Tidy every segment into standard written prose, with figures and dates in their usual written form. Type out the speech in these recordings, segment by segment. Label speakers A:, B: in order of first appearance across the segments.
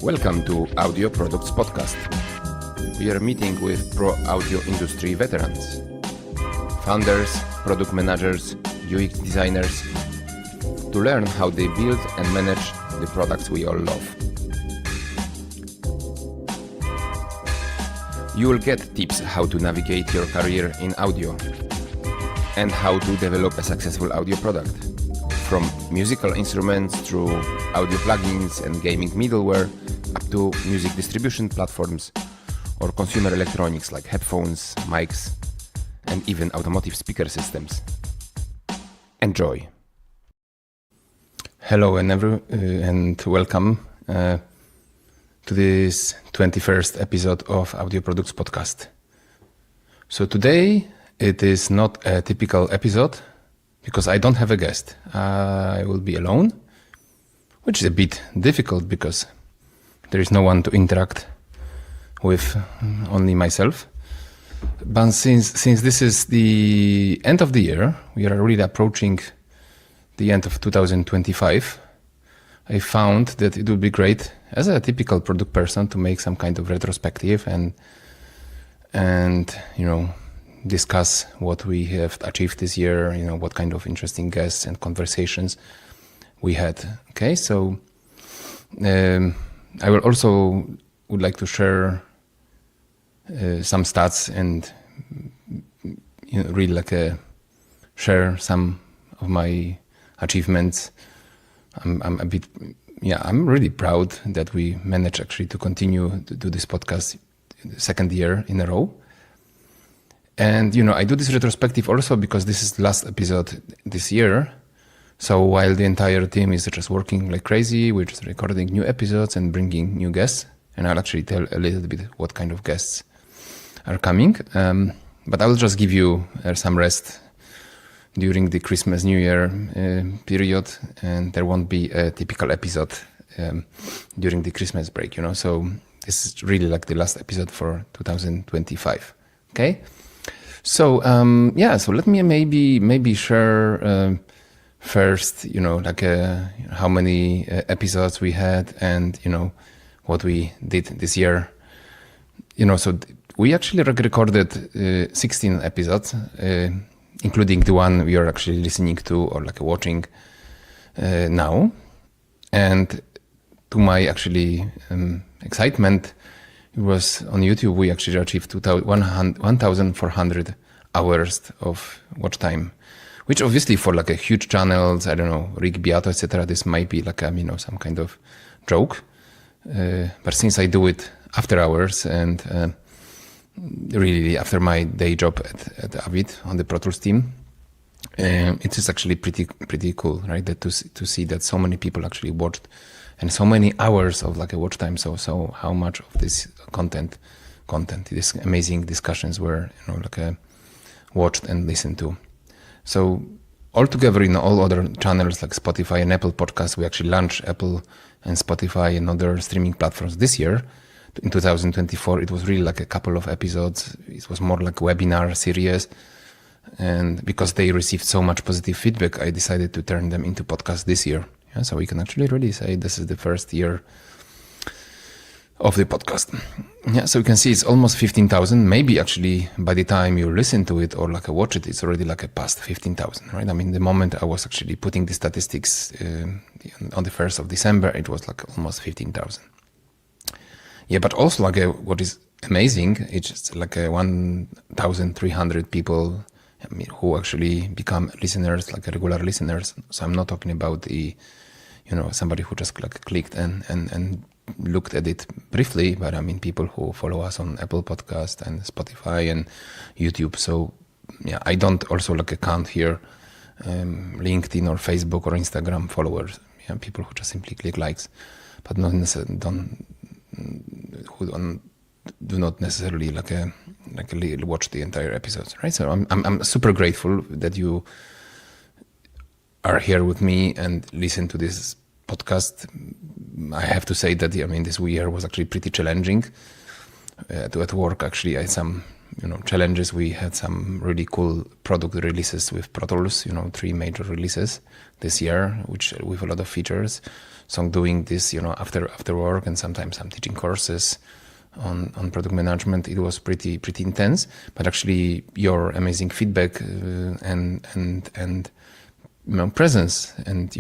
A: Welcome to Audio Products Podcast. We are meeting with pro audio industry veterans, founders, product managers, UX designers, to learn how they build and manage the products we all love. You will get tips how to navigate your career in audio and how to develop a successful audio product. From musical instruments through audio plugins and gaming middleware up to music distribution platforms or consumer electronics like headphones, mics, and even automotive speaker systems. Enjoy! Hello and welcome to this 21st episode of Audio Products Podcast. So today it is not a typical episode because I don't have a guest. I will be alone, which is a bit difficult because there is no one to interact with, only myself. But since this is the end of the year, we are really approaching the end of 2025, I found that it would be great as a typical product person to make some kind of retrospective and discuss what we have achieved this year, what kind of interesting guests and conversations we had. Okay, so I will also would like to share some stats and really share some of my achievements. I'm really proud that we managed actually to continue to do this podcast the second year in a row. And, I do this retrospective also because this is the last episode this year. So while the entire team is just working like crazy, we're just recording new episodes and bringing new guests. And I'll actually tell a little bit what kind of guests are coming. But I will just give you some rest during the Christmas, New Year period. And there won't be a typical episode during the Christmas break, So this is really like the last episode for 2025. Okay? So, so let me maybe share first, how many episodes we had and, what we did this year. So we actually recorded 16 episodes, including the one we are actually listening to or watching now. And to my actually excitement, it was on YouTube, we actually achieved 1,400 hours of watch time, which obviously for a huge channels, I don't know, Rick Beato, etc., this might be some kind of joke. But since I do it after hours and really after my day job at Avid on the Pro Tools team, it is actually pretty cool, right? That to see that so many people actually watched and so many hours of a watch time. So how much of this content, these amazing discussions were, watched and listened to. So altogether, all other channels like Spotify and Apple Podcasts, we actually launched Apple and Spotify and other streaming platforms this year. In 2024, it was really a couple of episodes. It was more like a webinar series. And because they received so much positive feedback, I decided to turn them into podcasts this year. Yeah, so we can actually really say this is the first year of the podcast. Yeah, so you can see it's almost 15,000. Maybe actually by the time you listen to it or watch it, it's already past 15,000, right? I mean, the moment I was actually putting the statistics on the 1st of December, it was almost 15,000. Yeah, but also what is amazing, it's just 1,300 people who actually become listeners, regular listeners. So I'm not talking about the, somebody who just clicked and looked at it briefly, but I mean people who follow us on Apple Podcast and Spotify and YouTube. So yeah, I don't also count here LinkedIn or Facebook or Instagram followers. Yeah, people who just simply click likes, but not necessarily do not necessarily watch the entire episodes, right? So I'm super grateful that you are here with me and listen to this podcast. I have to say that this year was actually pretty challenging. At work, actually, I had some challenges. We had some really cool product releases with Pro Tools, 3 major releases this year, which with a lot of features. So I'm doing this, after work, and sometimes I'm teaching courses on product management. It was pretty intense, but actually your amazing feedback and presence and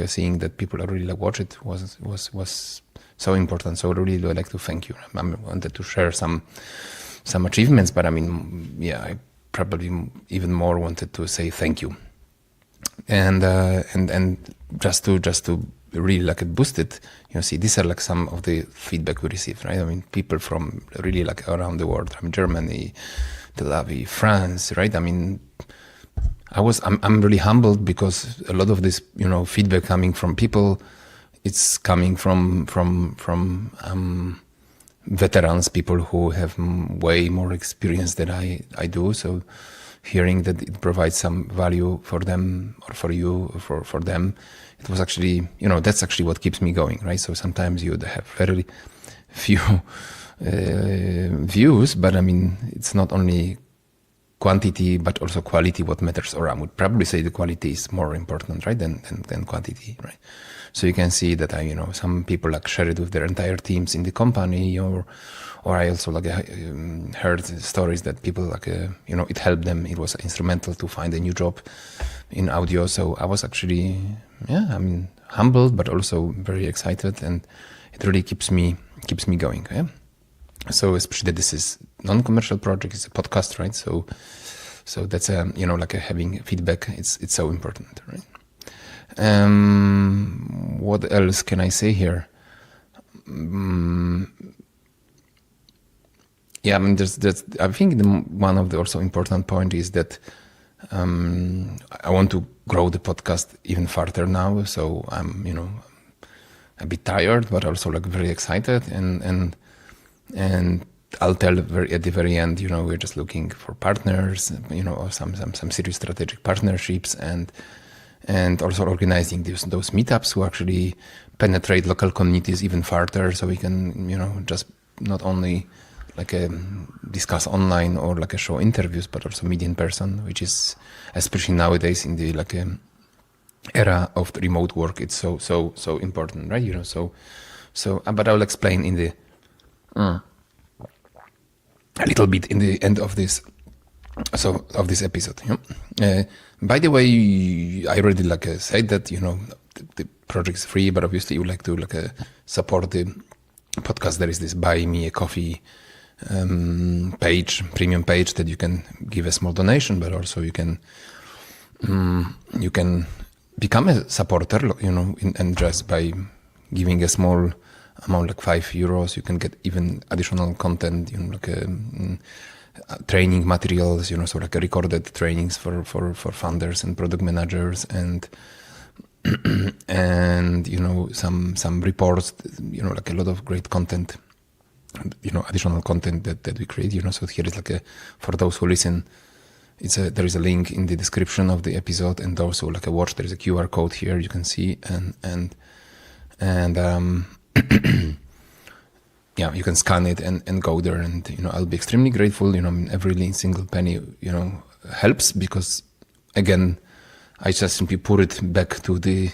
A: seeing that people really watch it was so important. So I really would like to thank you. I wanted to share some achievements, but I probably even more wanted to say thank you, and just to really boost it. See, these are some of the feedback we received, right? People from really around the world, from Germany, Tel Aviv, France, right? I'm really humbled because a lot of this, feedback coming from people, it's coming from veterans, people who have way more experience than I do. So hearing that it provides some value for them or for you or for them, it was actually, that's actually what keeps me going, right? So sometimes you have very few views, but it's not only quantity, but also quality what matters. Or I would probably say the quality is more important, right, than quantity, right? So you can see that some people share it with their entire teams in the company, or I also heard stories that people it helped them. It was instrumental to find a new job in audio. So I was actually humbled, but also very excited, and it really keeps me going. Yeah? So especially that this is non-commercial project, it's a podcast, right? So that's having feedback. It's so important, right? What else can I say here? I think one of the also important point is that I want to grow the podcast even further now. So I'm a bit tired, but also very excited, and I'll tell at the very end, we're just looking for partners, or some serious strategic partnerships, and also organizing those meetups who actually penetrate local communities even further, so we can just not only discuss online or show interviews, but also meet in person, which is especially nowadays in the era of the remote work, it's so important, right? But I'll explain in the a little bit in the end of this this episode. By the way, I already said that the project is free, but obviously you would like to support the podcast. There is this Buy Me a Coffee premium page that you can give a small donation, but also you can become a supporter, and just by giving a small amount, like €5, you can get even additional content, training materials, so recorded trainings for founders and product managers, and some reports, a lot of great content, additional content that we create, so here is for those who listen, there is a link in the description of the episode, and also watch, there is a QR code here you can see, and yeah, you can scan it and go there, and I'll be extremely grateful. Every single penny helps, because again, I just simply put it back to the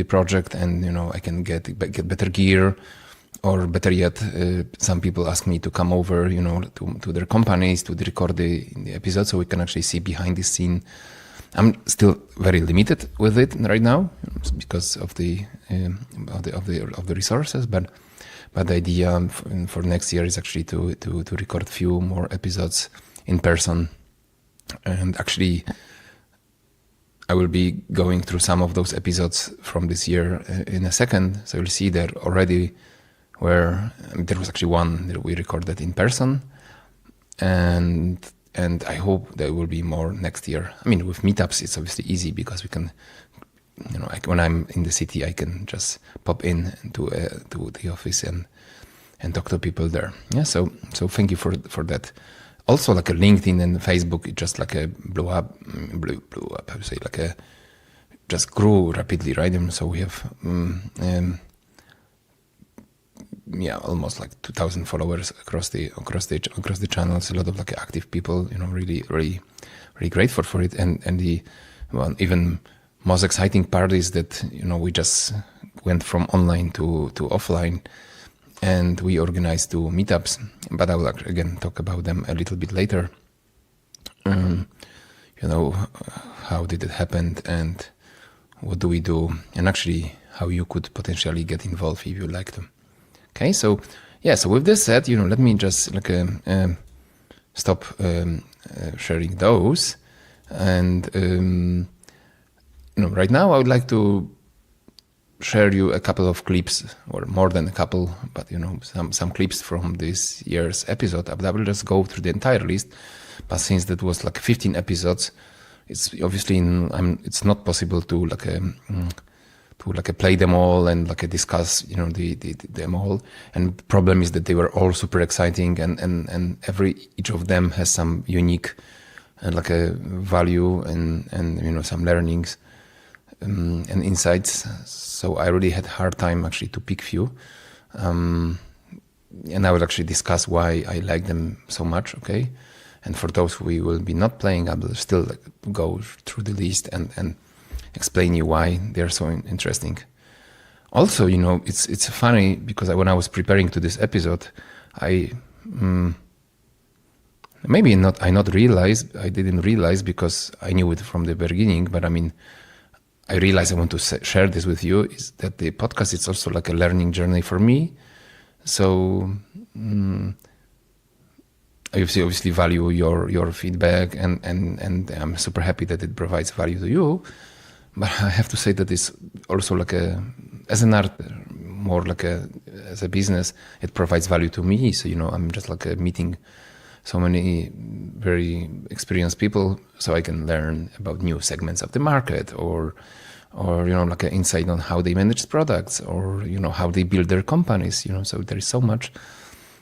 A: project, and I can get better gear, or better yet, some people ask me to come over, to their companies to record the episode, so we can actually see behind the scene. I'm still very limited with it right now because of the resources, but the idea for next year is actually to record a few more episodes in person, and actually I will be going through some of those episodes from this year in a second. So you'll see there already where there was actually one that we recorded in person, and I hope there will be more next year. With Meetups, it's obviously easy because we can, when I'm in the city, I can just pop in to the office and talk to people there. Yeah, so thank you for that. Also, a LinkedIn and Facebook, it just blew up. How to say, just grew rapidly, right? And so we have almost like 2,000 followers across the channels. A lot of like active people, really grateful for it. And the even most exciting part is that we just went from online to offline, and we organized 2 meetups. But I will again talk about them a little bit later. How did it happen and what do we do, and actually how you could potentially get involved if you like to. Okay, so with this said, let me just stop sharing those, and right now I would like to share you a couple of clips, or more than a couple, but some clips from this year's episode. I will just go through the entire list, but since that was like 15 episodes, it's obviously it's not possible to play them all and discuss them all. And the problem is that they were all super exciting, and each of them has some unique a value and some learnings and insights. So I really had a hard time actually to pick few, and I will actually discuss why I like them so much. Okay. And for those who we will be not playing, I will still go through the list and explain you why they're so interesting. Also, it's funny because when I was preparing to this episode, I didn't realize because I knew it from the beginning, but I realized I want to share this with you, is that the podcast is also like a learning journey for me. So I obviously value your feedback, and I'm super happy that it provides value to you. But I have to say that it's also as an art, more as a business, it provides value to me. So, I'm just meeting so many very experienced people, so I can learn about new segments of the market, or an insight on how they manage products, or, how they build their companies, so there is so much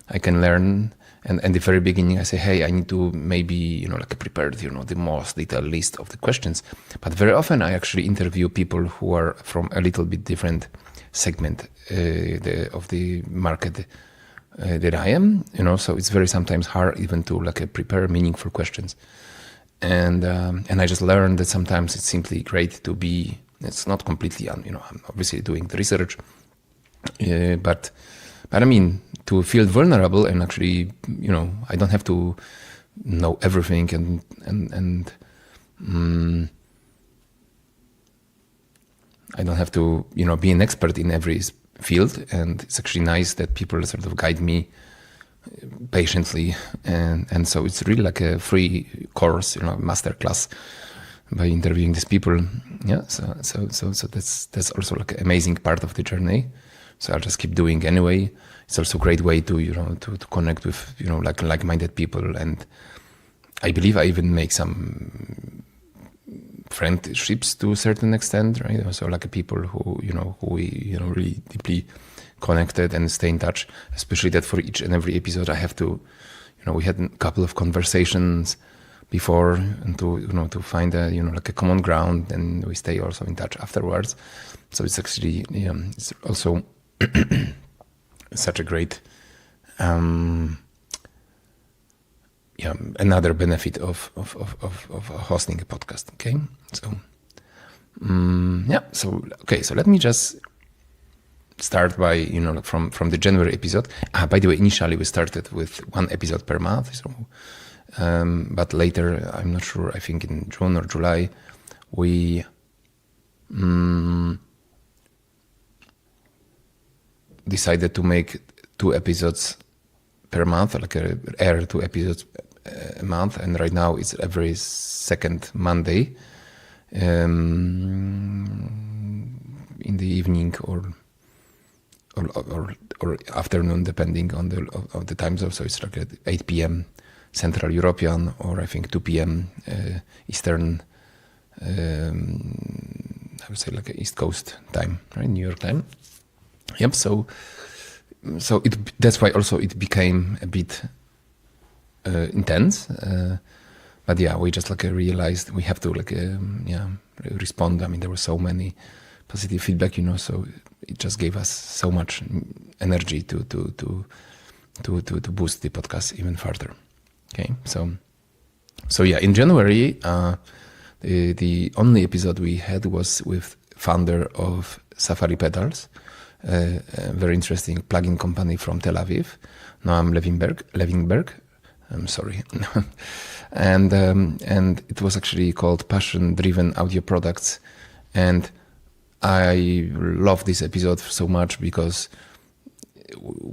A: I can learn. And at the very beginning, I say, hey, I need to maybe, prepare, the most detailed list of the questions. But very often I actually interview people who are from a little bit different segment of the market that I am, so it's very sometimes hard even to prepare meaningful questions. And I just learned that sometimes it's simply great to be, it's not completely, I'm obviously doing the research, but to feel vulnerable and actually, I don't have to know everything and I don't have to, be an expert in every field. And it's actually nice that people sort of guide me patiently. And so it's really like a free course, master class by interviewing these people. Yeah. So that's also like an amazing part of the journey. So I'll just keep doing anyway. It's also a great way to, to connect with, like-minded people. And I believe I even make some friendships to a certain extent, right? So people who we, really deeply connected and stay in touch, especially that for each and every episode I have to, we had a couple of conversations before and to find a, a common ground, and we stay also in touch afterwards. So it's actually, it's also such a great, another benefit of hosting a podcast. Okay, so so let me just start by from the January episode. By the way, initially we started with 1 episode per month, so but later, I'm not sure, I think in June or July, we decided to make 2 episodes per month, air 2 episodes a month, and right now it's every second Monday in the evening or afternoon, depending on the time zone. So it's at 8 p.m. Central European, or I think 2 p.m. Eastern, I would say East Coast time, right? New York time. Yep. So that's why also it became a bit intense. But yeah, we just realized we have to respond. I mean, there was so many positive feedback, so it just gave us so much energy to boost the podcast even further. Okay, so yeah, in January, the only episode we had was with founder of Safari Pedals, a very interesting plugin company from Tel Aviv, Noam Levinberg. I'm sorry. and it was actually called Passion-Driven Audio Products. And I love this episode so much because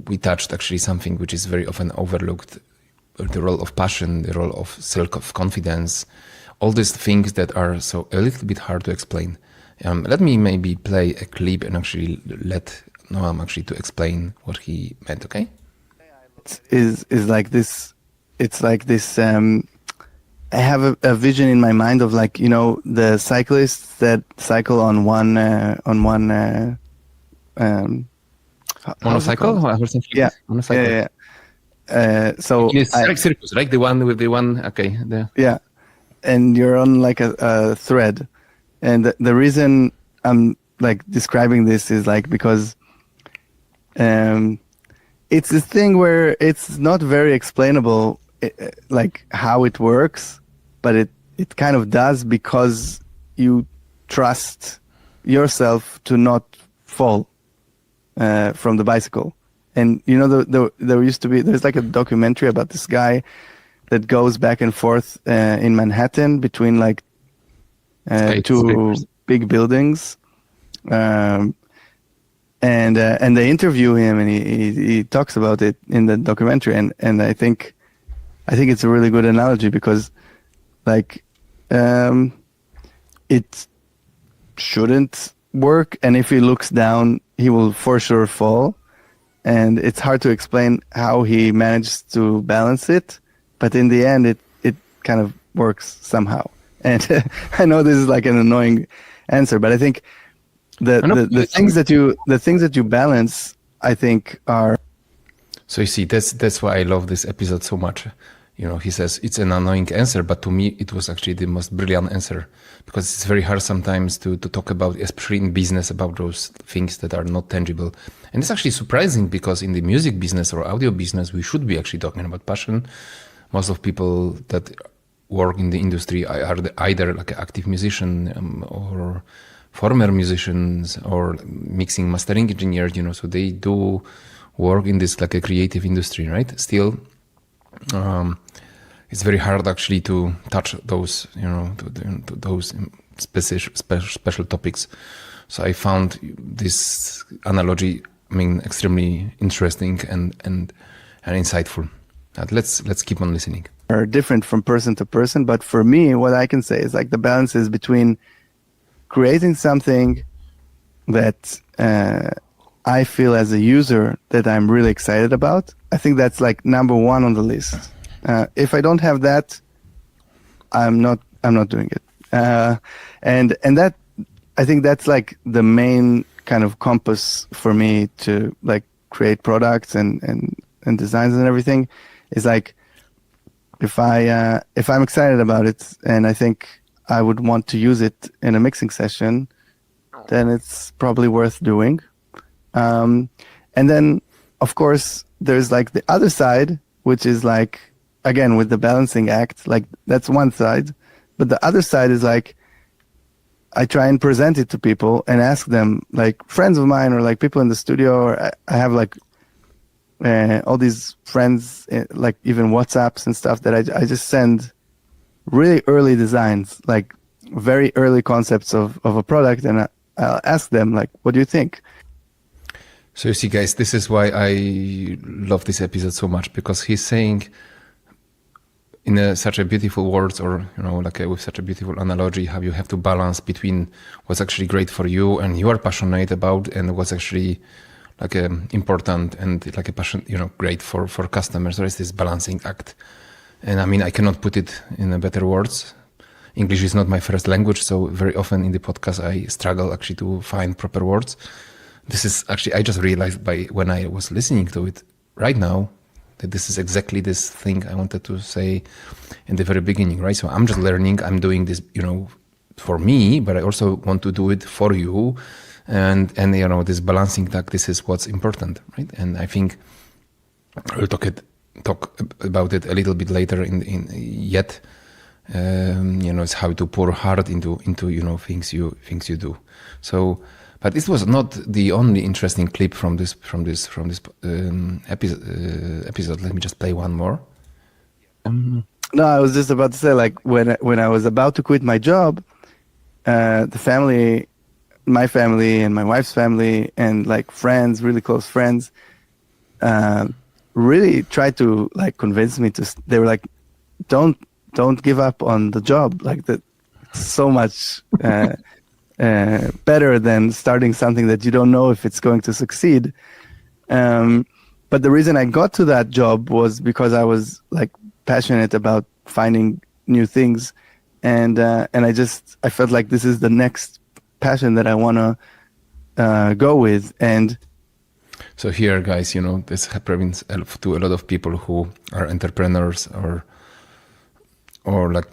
A: we touched actually something which is very often overlooked, the role of passion, the role of self-confidence, all these things that are so a little bit hard to explain. Let me maybe play a clip and actually let Noam actually to explain what he meant, okay?
B: Is like this. It's like this. I have a vision in my mind of like, you know, the cyclists that cycle on one
A: monocycle?
B: Yeah.
A: Monocycle.
B: Yeah. So
A: it's like circus, right? The one with the one. Okay.
B: Yeah, and you're on like a thread, and the reason I'm like describing this is like because it's this thing where it's not very explainable, like how it works, but it kind of does because you trust yourself to not fall from the bicycle. And you know, there's like a documentary about this guy that goes back and forth in Manhattan between like two big buildings, and they interview him, and he talks about it in the documentary, and I think it's a really good analogy because like it shouldn't work, and if he looks down he will for sure fall, and it's hard to explain how he managed to balance it, but in the end it kind of works somehow. And I know this is like an annoying answer, but I think the things that you balance, I think, are.
A: So you see, that's why I love this episode so much. You know, he says it's an annoying answer, but to me it was actually the most brilliant answer, because it's very hard sometimes to talk about, especially in business, about those things that are not tangible. And it's actually surprising because in the music business or audio business, we should be actually talking about passion. Most of people that work in the industry are either like an active musician or former musicians or mixing mastering engineers, you know, so they do work in this like a creative industry, right? Still, it's very hard actually to touch those, you know, to those special topics. So I found this analogy, I mean, extremely interesting and insightful. Let's keep on listening.
B: Are different from person to person, but for me, what I can say is like the balance is between creating something that I feel as a user that I'm really excited about. I think that's like number one on the list. If I don't have that, I'm not doing it. And that, I think that's like the main kind of compass for me to like create products and designs and everything, is like if I'm excited about it and I think I would want to use it in a mixing session, then it's probably worth doing. And then, of course, there's like the other side, which is like, again, with the balancing act, like that's one side. But the other side is like, I try and present it to people and ask them, like friends of mine or like people in the studio, or I have like all these friends, like even WhatsApps and stuff that I just send really early designs, like very early concepts of a product, and I'll ask them like, what do you think?
A: So you see, guys, this is why I love this episode so much, because he's saying in such a beautiful words, or, you know, like with such a beautiful analogy, how you have to balance between what's actually great for you and you are passionate about, and what's actually like important and like a passion, you know, great for customers. There is this balancing act. And I mean, I cannot put it in better words. English is not my first language, so very often in the podcast I struggle actually to find proper words. This is actually, I just realized when I was listening to it right now, that this is exactly this thing I wanted to say in the very beginning, right? So I'm just learning, I'm doing this, you know, for me, but I also want to do it for you. and this balancing act, this is what's important, right? And I think we'll talk about it a little bit later in yet. It's how to pour heart into things you do. So, but this was not the only interesting clip from this episode. Let me just play one more.
B: No, I was just about to say, like, when I was about to quit my job, the family, my family and my wife's family and like friends, really close friends, really tried to like convince me to. They were like, don't give up on the job. Like that, so much better than starting something that you don't know if it's going to succeed. But the reason I got to that job was because I was like passionate about finding new things, and I felt like this is the next passion that I want to go with. And
A: so here, guys, this happens to a lot of people who are entrepreneurs or like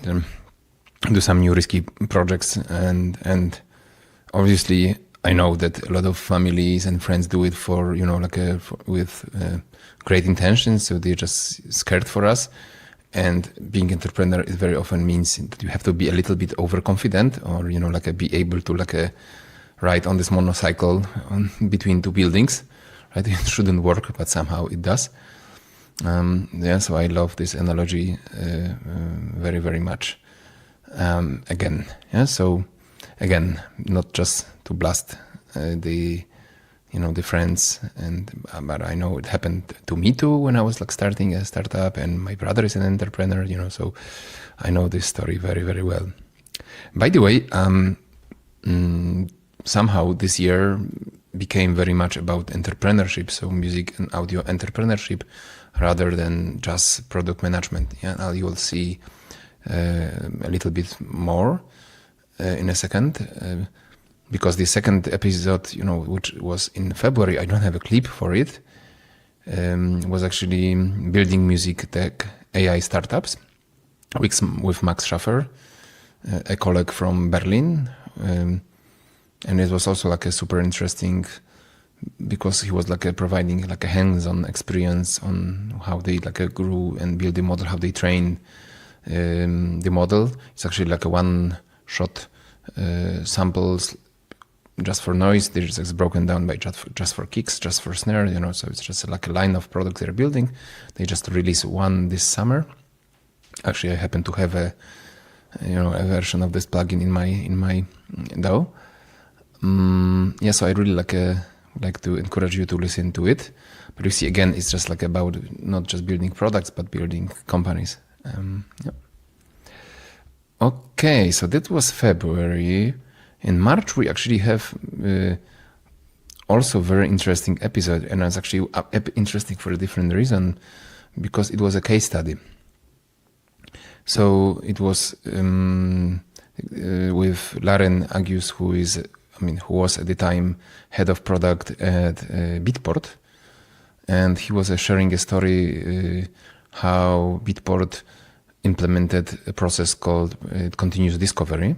A: do some new risky projects, and obviously I know that a lot of families and friends do it for with great intentions, so they're just scared for us. And being entrepreneur, it very often means that you have to be a little bit overconfident, or be able to ride on this motorcycle between two buildings, right? It shouldn't work, but somehow it does. So I love this analogy very, very much. So again, not just to blast the friends, but I know it happened to me too when I was like starting a startup, and my brother is an entrepreneur, so I know this story very, very well. By the way, somehow this year became very much about entrepreneurship, so music and audio entrepreneurship, rather than just product management. Yeah, you will see a little bit more in a second, because the second episode, which was in February, I don't have a clip for it, was actually building music tech AI startups with Max Schaffer, a colleague from Berlin, and it was also like a super interesting, because he was providing a hands-on experience on how they grew and build the model, how they train the model. It's actually like a one-shot samples just for noise. They're just broken down by just for kicks, just for snare, so it's just like a line of products they're building. They just released one this summer. Actually, I happen to have a version of this plugin in my DAW. So I really like to encourage you to listen to it. But you see, again, it's just about not just building products, but building companies. Okay, so that was February. In March, we actually have also very interesting episode, and it's actually interesting for a different reason, because it was a case study. So it was with Laren Agius, who was at the time head of product at Beatport, and he was sharing a story how Beatport implemented a process called continuous discovery.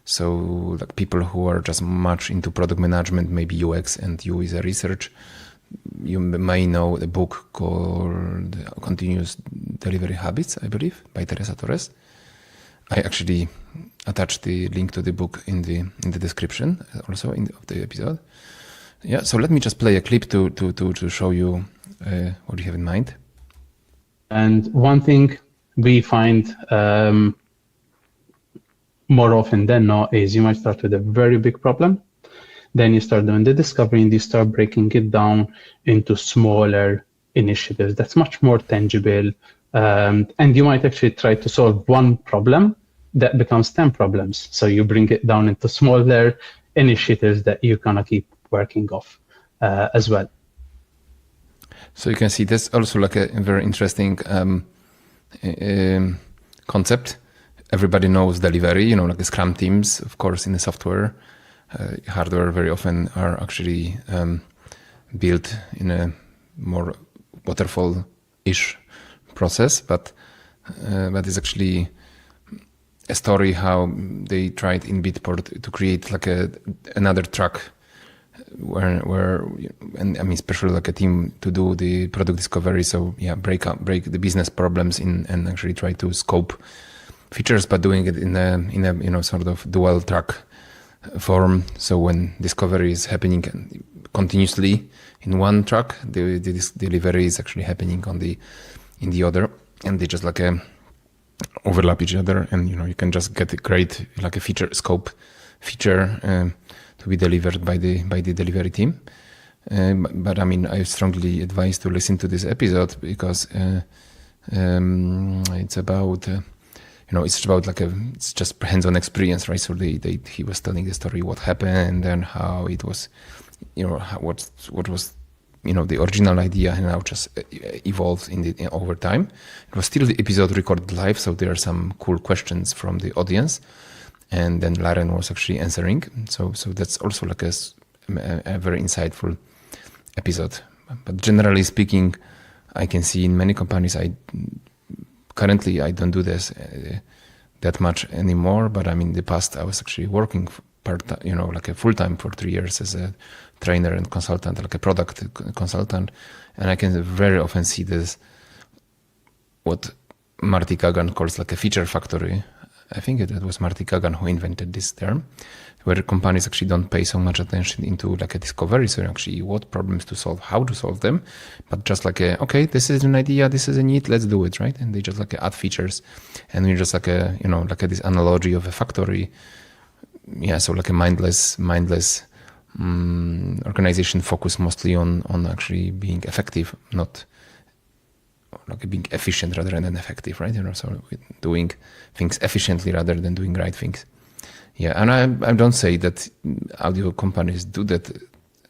A: So people who are just much into product management, maybe UX and user research, you may know a book called Continuous Delivery Habits, I believe, by Teresa Torres. I actually attached the link to the book in the description also of the episode. Yeah, so let me just play a clip to show you what you have in mind.
C: And one thing we find more often than not is you might start with a very big problem, then you start doing the discovery and you start breaking it down into smaller initiatives that's much more tangible, and you might actually try to solve one problem that becomes 10 problems. So you bring it down into smaller initiatives that you're gonna keep working off as well.
A: So you can see this also like a very interesting concept. Everybody knows delivery, like the Scrum teams, of course, in the software. Hardware very often are actually built in a more waterfall-ish process, but it's actually a story how they tried in Beatport to create like another track where and I mean especially like a team to do the product discovery. So yeah, break the business problems and actually try to scope features, but doing it in a sort of dual track form. So when discovery is happening continuously in one track, the delivery is actually happening in the other, and they just like overlap each other, and you can just get a great like a feature to be delivered by the delivery team. But I mean, I strongly advise to listen to this episode because it's about it's just hands-on experience, right? So he was telling the story, what happened and how it was, what was the original idea, and how just evolved over time. It was still the episode recorded live, so there are some cool questions from the audience. And then Laren was actually answering. So that's also like a very insightful episode. But generally speaking, I can see in many companies, currently I don't do this that much anymore. But I mean, in the past I was actually working part-time, like a full-time for 3 years as a trainer and consultant, like a product consultant. And I can very often see this, what Marty Kagan calls like a feature factory. I think it was Marty Kagan who invented this term, where companies actually don't pay so much attention into like a discovery. So actually what problems to solve, how to solve them, but just like okay, this is an idea, this is a need, let's do it, right? And they just like add features, and we're just like this analogy of a factory. Yeah, so like a mindless organization focused mostly on actually being effective, not like being efficient rather than effective, right? So doing things efficiently rather than doing right things. Yeah, and I don't say that audio companies do that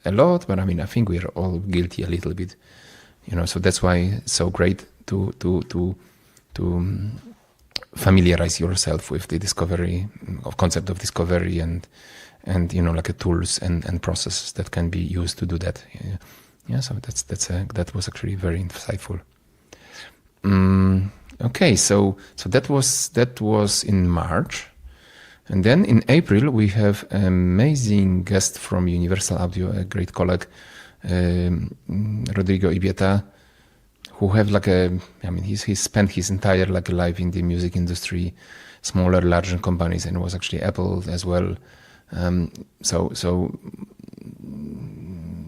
A: a lot, but I mean, I think we are all guilty a little bit, so that's why it's so great to familiarize yourself with the concept of discovery and like tools and processes that can be used to do that. Yeah, so that was actually very insightful. Okay, so that was in March, and then in April we have an amazing guest from Universal Audio, a great colleague, Rodrigo Ibieta, who have he spent his entire life in the music industry, smaller, larger companies, and was actually Apple as well. So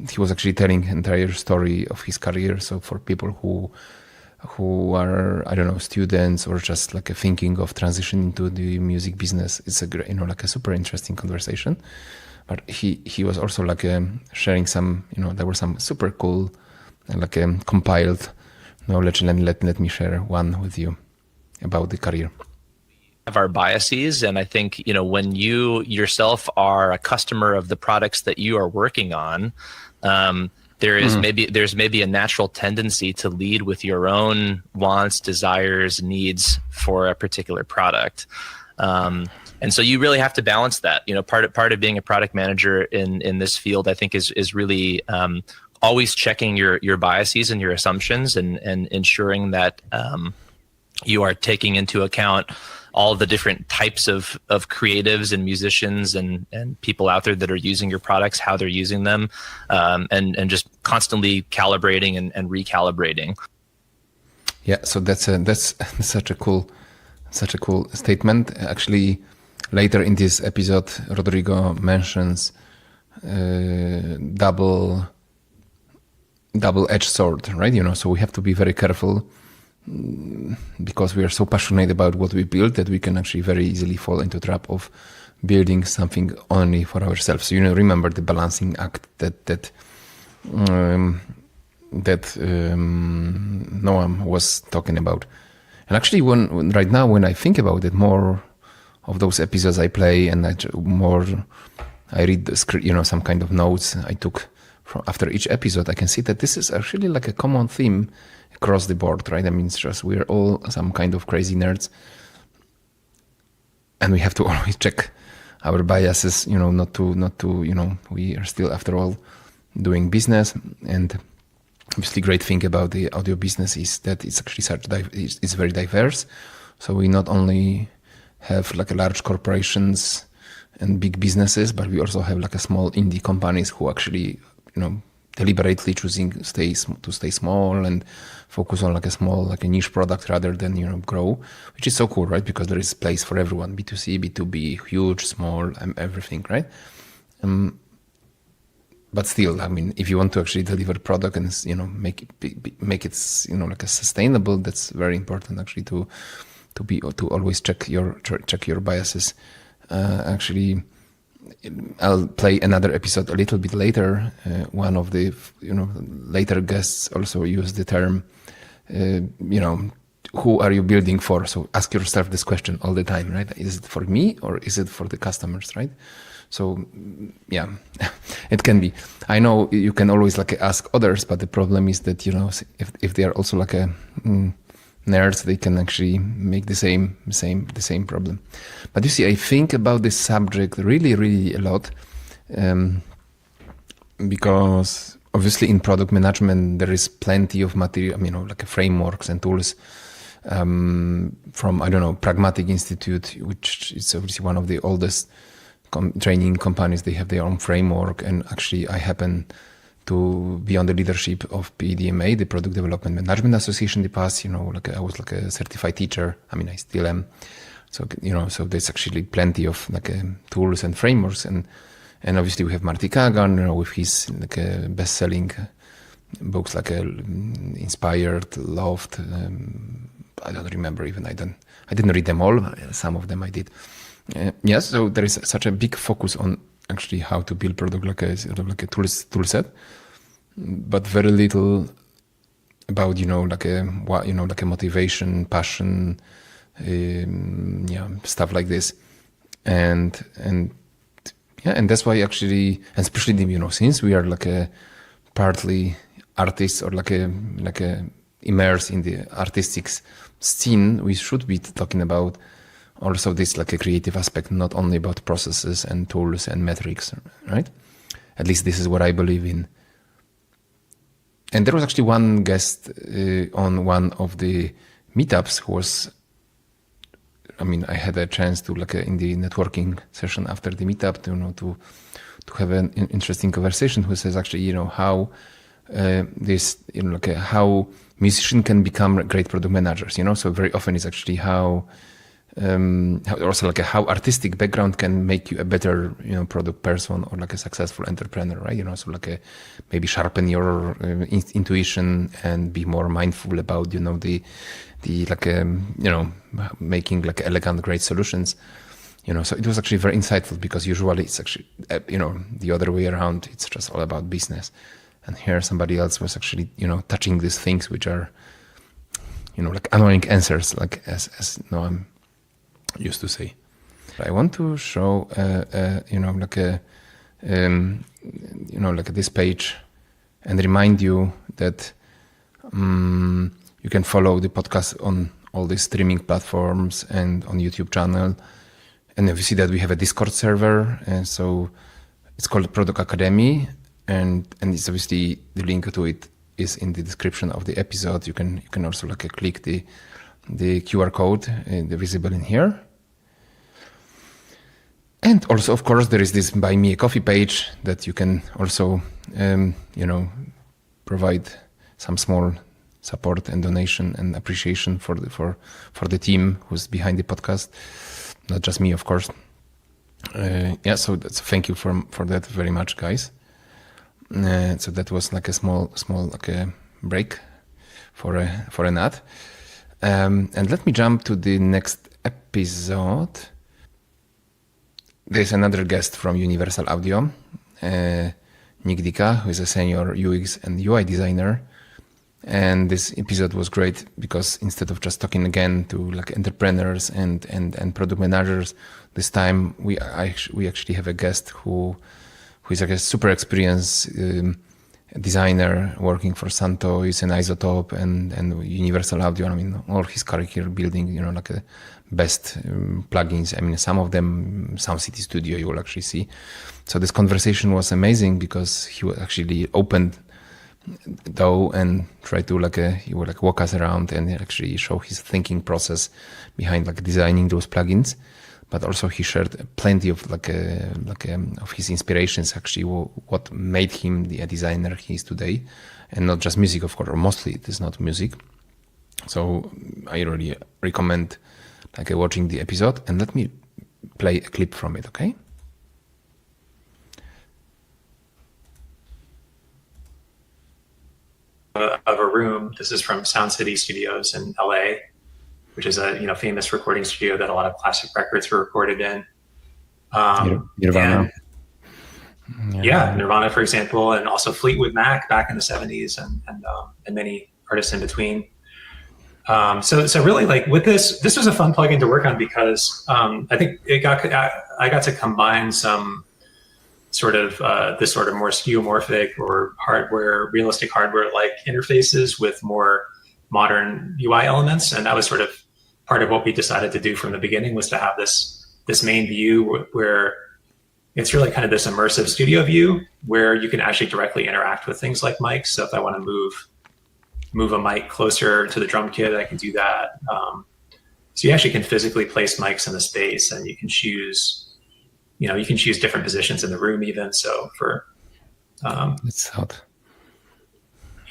A: he was actually telling entire story of his career. So for people who are, I don't know, students or just like thinking of transitioning into the music business, it's a great, a super interesting conversation. But he was also sharing some, there were some super cool, compiled knowledge, and let me share one with you about the career.
D: Of our biases, and I think when you yourself are a customer of the products that you are working on, there's maybe a natural tendency to lead with your own wants, desires, needs for a particular product, and so you really have to balance that. Part of being a product manager in this field, I think, is really always checking your biases and your assumptions, and ensuring that you are taking into account all the different types of creatives and musicians and people out there that are using your products, how they're using them, and just constantly calibrating and recalibrating.
A: Yeah, so that's such a cool statement. Actually, later in this episode, Rodrigo mentions double-edged sword, right? So we have to be very careful, because we are so passionate about what we build that we can actually very easily fall into the trap of building something only for ourselves. So, remember the balancing act that Noam was talking about. And actually, right now when I think about it, more of those episodes I play, and I read the script, some kind of notes I took from after each episode, I can see that this is actually like a common theme across the board, right? I mean, it's just we're all some kind of crazy nerds, and we have to always check our biases, not to, we are still, after all, doing business. And obviously, great thing about the audio business is that it's actually it's very diverse. So we not only have like a large corporations and big businesses, but we also have like a small indie companies who actually, deliberately choosing to stay small and focus on like a small, like a niche product rather than, grow, which is so cool, right? Because there is place for everyone, B2C, B2B, huge, small, everything, right? But still, I mean, if you want to actually deliver product and, make it, like a sustainable, that's very important actually to always check your biases. Actually, I'll play another episode a little bit later. One of the later guests also used the term, who are you building for? So ask yourself this question all the time, right? Is it for me or is it for the customers, right? So yeah, it can be. I know you can always like ask others, but the problem is that if they are also like a nerds, they can actually make the same problem. But you see, I think about this subject really, really a lot, because obviously in product management there is plenty of material, like frameworks and tools. From Pragmatic Institute, which is obviously one of the oldest training companies. They have their own framework, and actually I happen to be on the leadership of PDMA, the Product Development Management Association in the past. I was like a certified teacher. I mean, I still am. So, so there's actually plenty of tools and frameworks. And obviously we have Marty Kagan, with his best-selling books Inspired, Loved. I don't remember even. I didn't read them all. Some of them I did. Yes, so there is such a big focus on actually how to build product like a tool set, but very little about like a motivation, passion, stuff like this, and that's why actually, and especially since we are like a partly artists or like a immersed in the artistic scene, we should be talking about also this like a creative aspect, not only about processes and tools and metrics, right? At least this is what I believe in. And there was actually one guest on one of the meetups who was, I had a chance to in the networking session after the meetup to have an interesting conversation, who says actually, how how musicians can become great product managers, so very often it's actually how artistic background can make you a better product person or like a successful entrepreneur, right? So maybe sharpen your intuition and be more mindful about making elegant, great solutions. So it was actually very insightful, because usually it's actually the other way around. It's just all about business, and here somebody else was actually touching these things which are annoying answers, as I'm used to say. I want to show this page and remind you that you can follow the podcast on all the streaming platforms and on YouTube channel. And obviously that we have a Discord server, and so it's called Product Academy, and it's obviously the link to it is in the description of the episode. You can also click the QR code visible in here. And also, of course, there is this Buy Me a Coffee page that you can also, provide some small support and donation and appreciation for the team who's behind the podcast, not just me, of course. So thank you for that very much, guys. So that was a small break for an ad. And let me jump to the next episode. There's another guest from Universal Audio, Nick Dika, who is a senior UX and UI designer. And this episode was great because instead of just talking again to entrepreneurs and product managers, this time we actually have a guest who is a super experienced designer working for Santoys and Isotope and Universal Audio. All his career building, a best plugins. Some of them, Sound City Studio, you will actually see. So this conversation was amazing because he actually opened though, and try to he would walk us around and actually show his thinking process behind designing those plugins. But also he shared plenty of of his inspirations, actually what made him the designer he is today, and not just music, of course, or mostly it is not music. So I really recommend watching the episode, and let me play a clip from it, okay?
E: Of a room. This is from Sound City Studios in LA, which is a famous recording studio that a lot of classic records were recorded in.
A: Nirvana.
E: Yeah, Nirvana, for example, and also Fleetwood Mac back in the 70s, and many artists in between. So really, with this was a fun plugin to work on because I think I got to combine some sort of this sort of more skeuomorphic or realistic hardware-like interfaces with more modern UI elements, and that was sort of part of what we decided to do from the beginning, was to have this main view where it's really kind of this immersive studio view where you can actually directly interact with things like mics. So if I want to move a mic closer to the drum kit, I can do that. So you actually can physically place mics in the space, and you can choose different positions in the room even. So for
A: it's hot.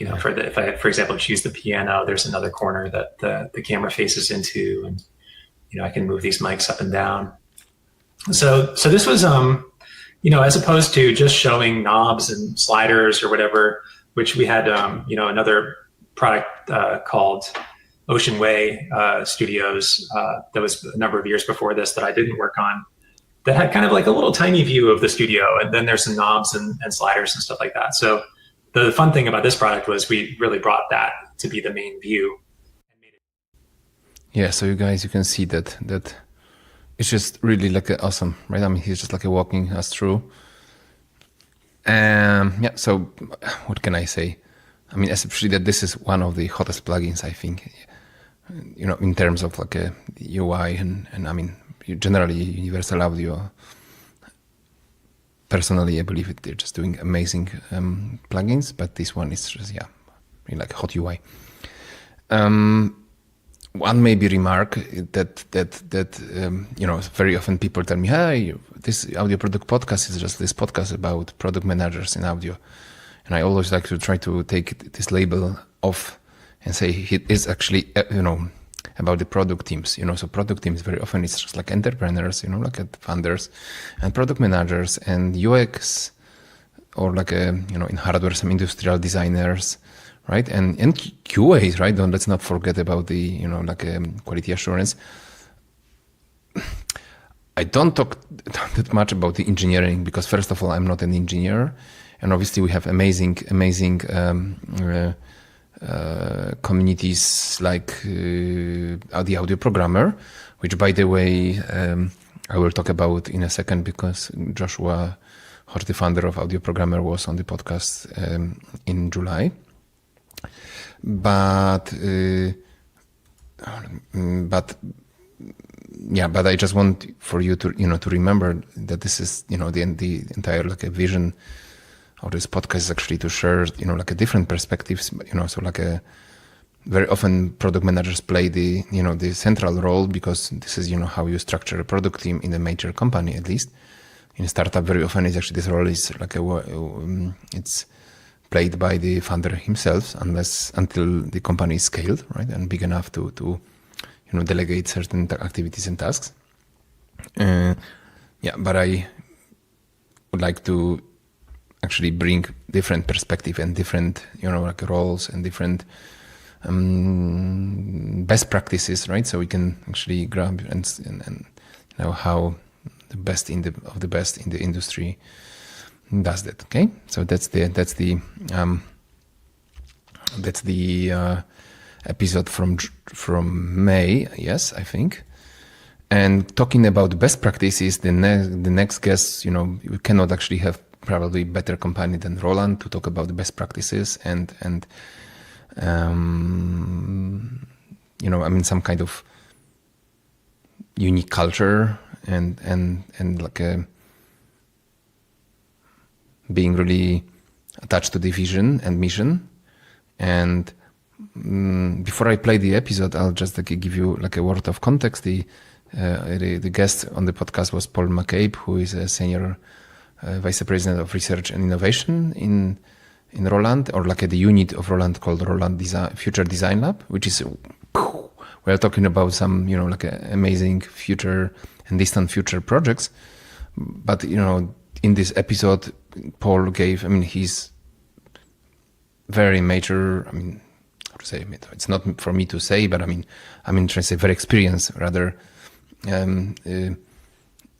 E: If I, for example, choose the piano, there's another corner that the camera faces into, and I can move these mics up and down. So this was as opposed to just showing knobs and sliders or whatever, which we had another product called Ocean Way Studios that was a number of years before this that I didn't work on, that had kind of a little tiny view of the studio, and then there's some knobs and sliders and stuff like that. So the fun thing about this product was we really brought that to be the main view.
A: Yeah, so you guys, you can see that it's just really awesome, right? I mean, he's just walking us through. Yeah, so what can I say? I mean, especially that this is one of the hottest plugins, I think, in terms of a UI and I mean, generally Universal Audio. Personally, I believe they're just doing amazing plugins, but this one is just, really hot UI. One maybe remark that very often people tell me, "Hey, this audio product podcast is just this podcast about product managers in audio," and I always like to try to take this label off and say it is actually about the product teams. So product teams very often it's just entrepreneurs, founders, and product managers and UX, or in hardware some industrial designers. Right, and QAs, right? Let's not forget about the quality assurance. I don't talk that much about the engineering because first of all, I'm not an engineer, and obviously we have amazing communities like the audio programmer, which by the way I will talk about in a second because Joshua Hodge, the founder of Audio Programmer, was on the podcast in July. But I just want for you to to remember that this is the entire vision of this podcast is actually to share different perspectives. So very often product managers play the the central role because this is how you structure a product team in a major company. At least in a startup, very often it's actually this role is it's played by the founder himself, until the company is scaled, right, and big enough to delegate certain activities and tasks. But I would like to actually bring different perspective and different roles and different best practices, right? So we can actually grab and how the best of the best in the industry does that. Okay, so that's the episode from May, yes, I think. And talking about best practices, the next guest, we cannot actually have probably better company than Roland to talk about the best practices and I mean some kind of unique culture and being really attached to the vision and mission. And before I play the episode, I'll just give you a word of context. The guest on the podcast was Paul McCabe, who is a senior vice president of research and innovation in Roland, or the unit of Roland called Roland Future Design Lab, which is, we're talking about some, amazing future and distant future projects. But, in this episode, Paul gave, he's very major, how to say, it's not for me to say, but I'm trying to say very experienced, rather,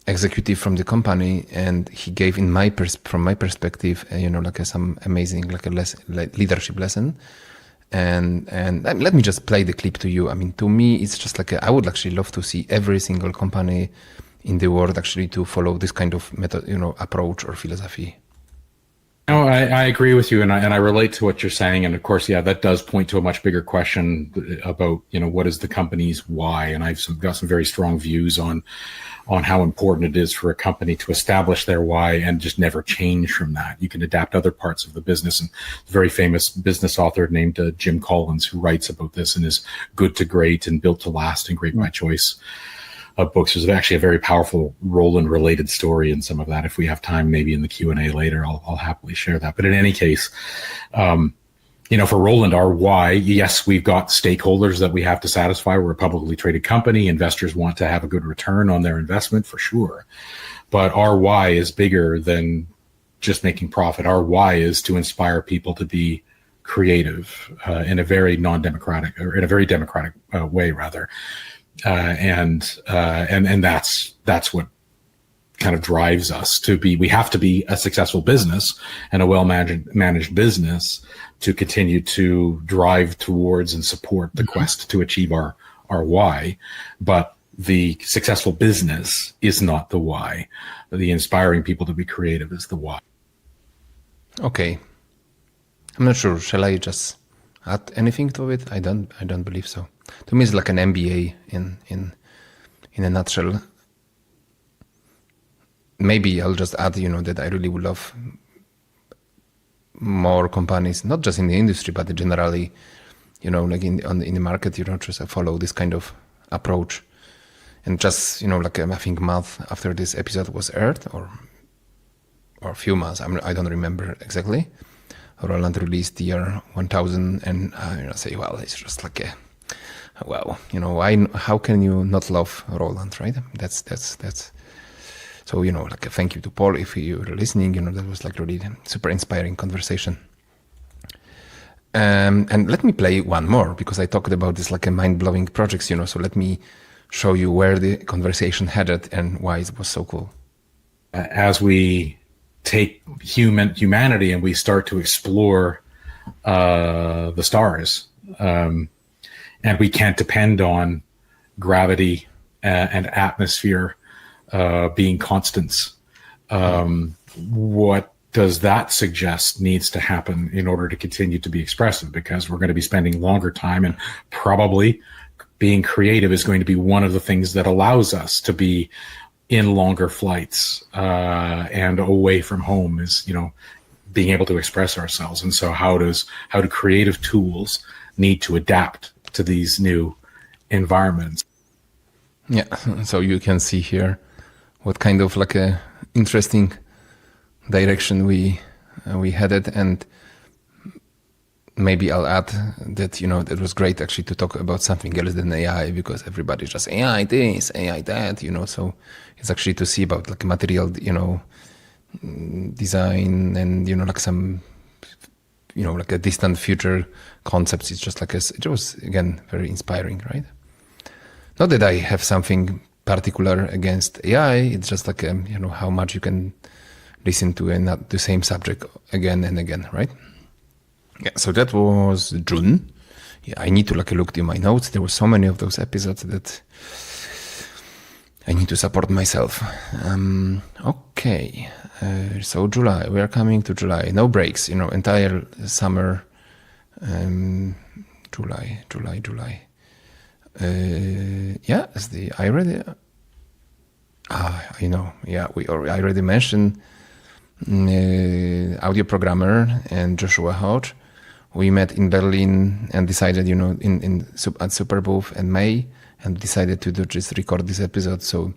A: executive from the company, and he gave from my perspective, some amazing leadership lesson. And let me just play the clip to you. To me, it's just I would actually love to see every single company in the world actually to follow this kind of method, approach or philosophy.
F: No, I agree with you, and I relate to what you're saying. And of course, yeah, that does point to a much bigger question about, what is the company's why? And I've got some very strong views on how important it is for a company to establish their why and just never change from that. You can adapt other parts of the business. And a very famous business author named Jim Collins, who writes about this in his Good to Great and Built to Last and Great by Choice books. There's actually a very powerful Roland-related story in some of that. If we have time, maybe in the Q&A later, I'll happily share that. But in any case, for Roland, our why, yes, we've got stakeholders that we have to satisfy. We're a publicly traded company. Investors want to have a good return on their investment, for sure. But our why is bigger than just making profit. Our why is to inspire people to be creative in a very non-democratic, or in a very democratic way, rather. And that's what kind of drives us to be. We have to be a successful business and a well-managed business to continue to drive towards and support the quest to achieve our why. But the successful business is not the why. The inspiring people to be creative is the why. Okay.
A: I'm not sure. Shall I just add anything to it? I don't believe so. To me, it's like an MBA in a nutshell. Maybe I'll just add, that I really would love more companies, not just in the industry, but generally, in the market, just follow this kind of approach. And just, I think month after this episode was aired, or a few months, I don't remember exactly, Roland released the year 1000, and I say, well, it's just wow, how can you not love Roland, right? That's so, thank you to Paul if you're listening. That was really super inspiring conversation. And let me play one more, because I talked about this a mind-blowing projects, so let me show you where the conversation headed and why it was so cool.
F: As we take humanity and we start to explore the stars, and we can't depend on gravity and atmosphere being constants. What does that suggest needs to happen in order to continue to be expressive? Because we're going to be spending longer time, and probably being creative is going to be one of the things that allows us to be in longer flights and away from home, is, being able to express ourselves. And so how do creative tools need to adapt to these new environments?
A: Yeah, so you can see here what kind of a interesting direction we headed, and maybe I'll add that it was great actually to talk about something else than AI, because everybody's just AI this, AI that, so it's actually to see about material, design, and some a distant future concepts. It's just it was, again, very inspiring, right? Not that I have something particular against AI. It's just how much you can listen to the same subject again and again, right? Yeah, so that was June. Yeah, I need to look in my notes. There were so many of those episodes that I need to support myself. Okay, so July. We are coming to July. No breaks, entire summer. July. Yeah, I already mentioned audio programmer, and Joshua Hodge. We met in Berlin and decided, at Superbooth in May, and decided to just record this episode. So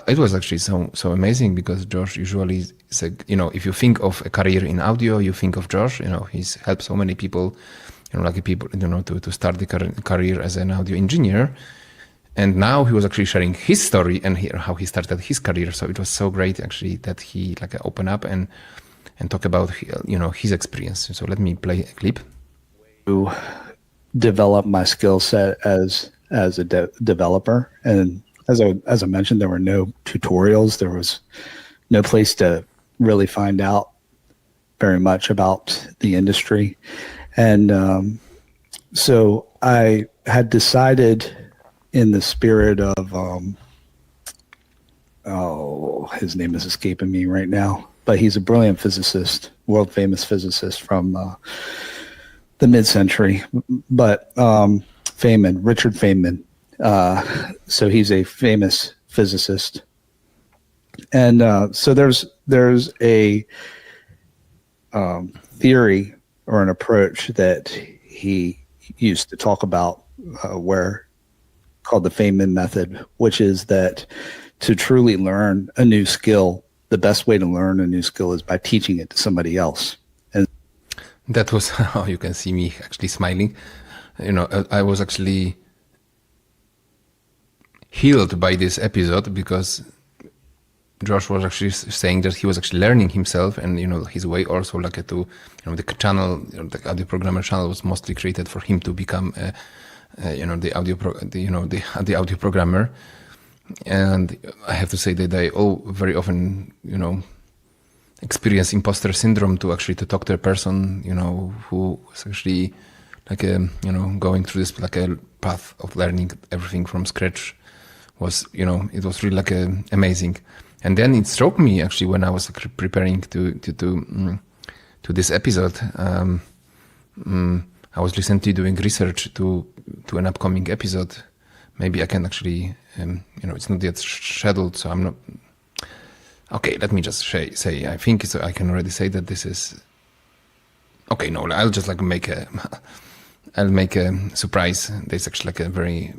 A: it was actually so amazing, because Josh usually is if you think of a career in audio, you think of Josh. He's helped so many people, to start the career as an audio engineer. And now he was actually sharing his story and how he started his career. So it was so great actually that he opened up and talk about his experience. So let me play a clip.
G: To develop my skill set as a developer, and as I mentioned, there were no tutorials. There was no place to really find out very much about the industry, and so I had decided, in the spirit of his name is escaping me right now, but he's a brilliant physicist, world famous physicist from the mid-century, but Richard Feynman. So he's a famous physicist, and so there's a theory or an approach that he used to talk about, called the Feynman method, which is that to truly learn a new skill, the best way to learn a new skill is by teaching it to somebody else. And
A: that was how you can see me actually smiling. I was actually healed by this episode, because Josh was actually saying that he was actually learning himself, and his way also to the channel, the audio programmer channel was mostly created for him to become the audio programmer. And I have to say that I very often experience imposter syndrome to talk to a person who was actually going through this a path of learning everything from scratch. Was it was really amazing. And then it struck me actually when I was preparing to this episode. I was recently doing research to an upcoming episode. Maybe I can actually, it's not yet scheduled, so I'm not. Okay, let me just say. I think I can already say that this is. Okay, no, I'll just make a. I'll make a surprise. There's actually a very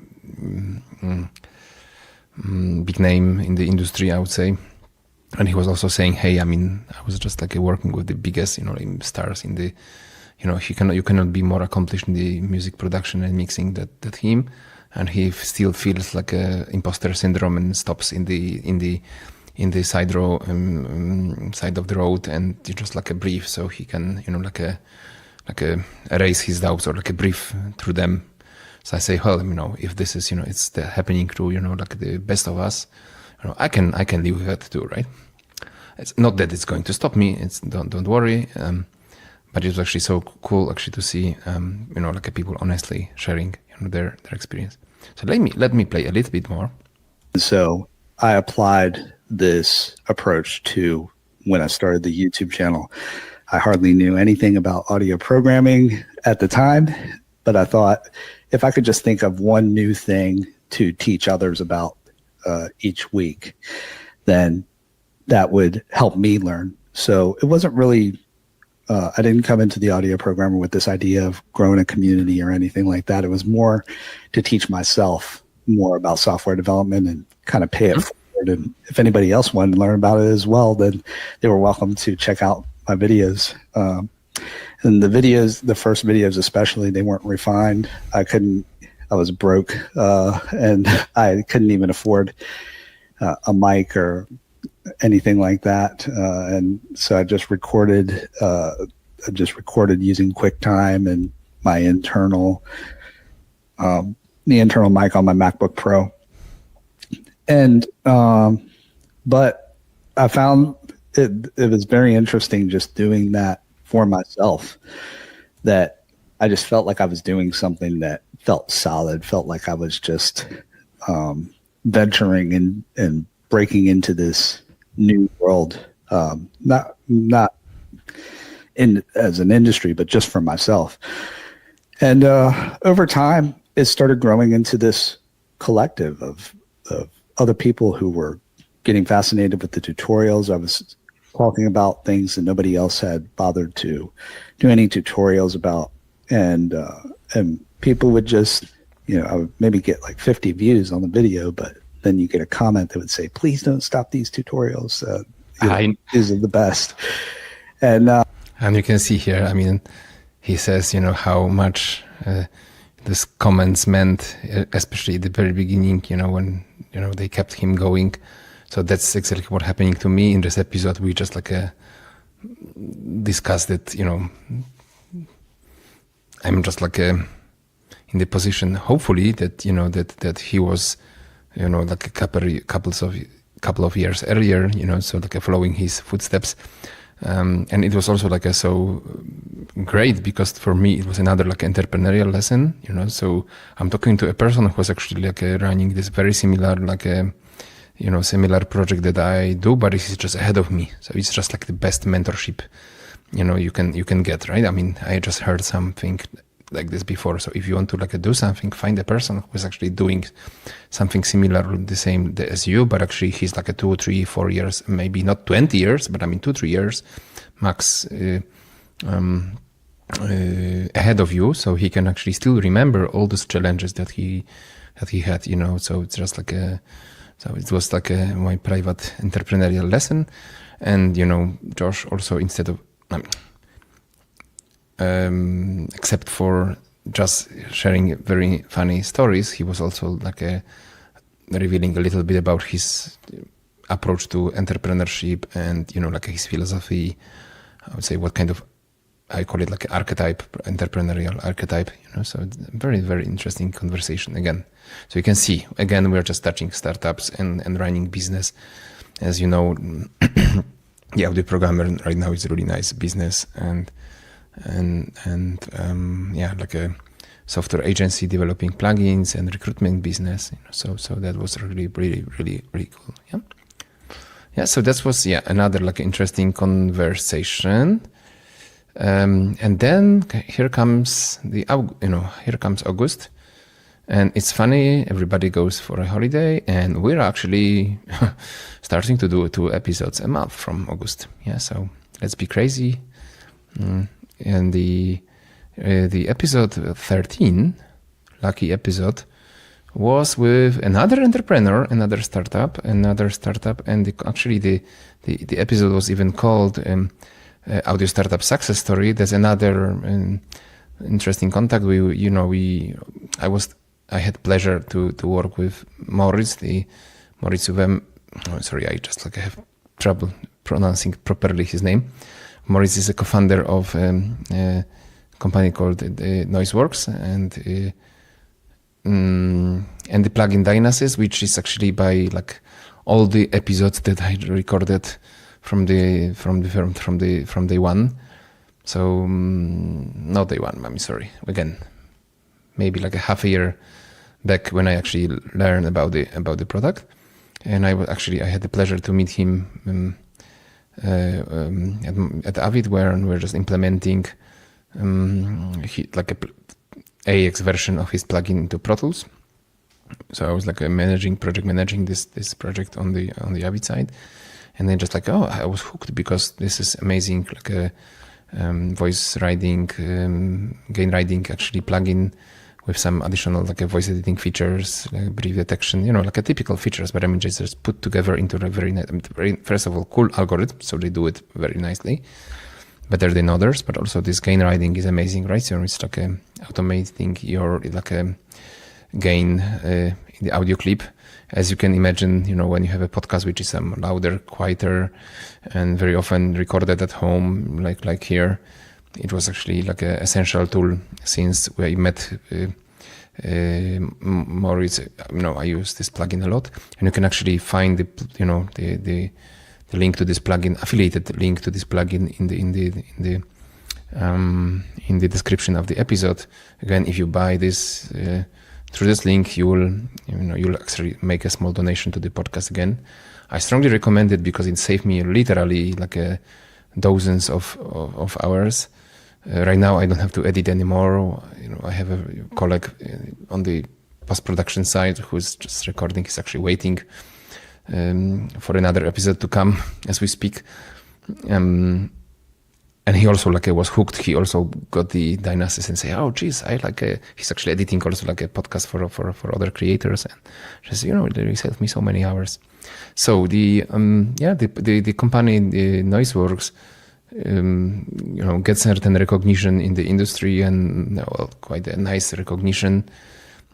A: big name in the industry, I would say. And he was also saying, hey, I was just working with the biggest, stars in the. You cannot be more accomplished in the music production and mixing that him, and he still feels a imposter syndrome and stops in the side of the road, and you just breathe, so he can erase his doubts or breathe through them. So I say, well, if this is it's happening to the best of us, I can live with that too, right? It's not that it's going to stop me. It's don't worry. But it was actually so cool to see, people honestly sharing, their experience. So let me play a little bit more.
G: So I applied this approach to when I started the YouTube channel. I hardly knew anything about audio programming at the time, but I thought if I could just think of one new thing to teach others about each week, then that would help me learn. So it wasn't really. I didn't come into the audio programmer with this idea of growing a community or anything like that. It was more to teach myself more about software development and kind of pay it forward. And if anybody else wanted to learn about it as well, then they were welcome to check out my videos. And the first videos especially, they weren't refined. I was broke, and I couldn't even afford a mic or anything like that, and so I just recorded using QuickTime and my internal mic on my MacBook Pro, and but I found it was very interesting just doing that for myself, that I just felt like I was doing something that felt solid, felt like I was just venturing and breaking into this new world, not in as an industry, but just for myself. And over time, it started growing into this collective of other people who were getting fascinated with the tutorials. I was talking about things that nobody else had bothered to do any tutorials about, and people would just, I would maybe get like 50 views on the video, but then you get a comment that would say, "Please don't stop these tutorials. These are the best." And
A: you can see here, he says, how much this comments meant, especially at the very beginning, when, they kept him going. So that's exactly what happening to me in this episode. We just discussed it, I'm just in the position, hopefully, that, that he was, a couple of years earlier, so following his footsteps. And it was also so great because for me it was another entrepreneurial lesson, so I'm talking to a person who was actually running this very similar similar project that I do, but he's just ahead of me. So it's just the best mentorship you can get, right? I just heard something like this before. So if you want to do something, find a person who is actually doing something similar, the same as you, but actually he's 2, 3, 4 years, maybe not 20 years, but 2, 3 years max ahead of you, so he can actually still remember all those challenges that he had, so it's just so it was my private entrepreneurial lesson. And Josh also, instead of except for just sharing very funny stories, he was also revealing a little bit about his approach to entrepreneurship and his philosophy. I would say what kind of, I call it archetype, entrepreneurial archetype, so it's a very, very interesting conversation again. So you can see, again, we're just touching startups and running business. As you know, the audio programmer right now is a really nice business, and a software agency developing plugins and recruitment business. So that was really, really, really, really cool. Yeah. So that was another interesting conversation. And then here comes August, and it's funny. Everybody goes for a holiday, and we're actually starting to do 2 episodes a month from August. Yeah. So let's be crazy. And the episode 13, lucky episode, was with another entrepreneur, another startup, and actually the episode was even called Audio Startup Success Story. There's another interesting contact. I had pleasure to work with Moritz, sorry, I just have trouble pronouncing properly his name. Moritz is a co-founder of a company called Noiseworks and the plugin Dynasis, which is actually by all the episodes that I recorded from day one. So not day one, I'm sorry. Again, maybe a half a year back when I actually learned about the product, and I had the pleasure to meet him at Avid, where we're just implementing AX version of his plugin into Pro Tools. So I was project managing this project on the Avid side, and then just I was hooked because this is amazing, voice riding, gain riding actually plugin with some additional voice editing features, brief detection, a typical features, but just put together into a very first of all cool algorithm. So they do it very nicely, better than others. But also this gain riding is amazing, right? So it's automating your gain in the audio clip, as you can imagine. When you have a podcast which is louder, quieter, and very often recorded at home, like here. It was actually an essential tool since we met Moritz. I use this plugin a lot, and you can actually find the link to this plugin, affiliated link to this plugin in the description of the episode. Again, if you buy this through this link, you'll actually make a small donation to the podcast. Again, I strongly recommend it because it saved me literally dozens of hours. Right now, I don't have to edit anymore. I have a colleague on the post-production side who's just recording. He's actually waiting for another episode to come as we speak. And he also was hooked. He also got the Dynasys and say, oh, geez, he's actually editing also a podcast for other creators. And just, they saved me so many hours. So the company, the Noiseworks, gets certain recognition in the industry and quite a nice recognition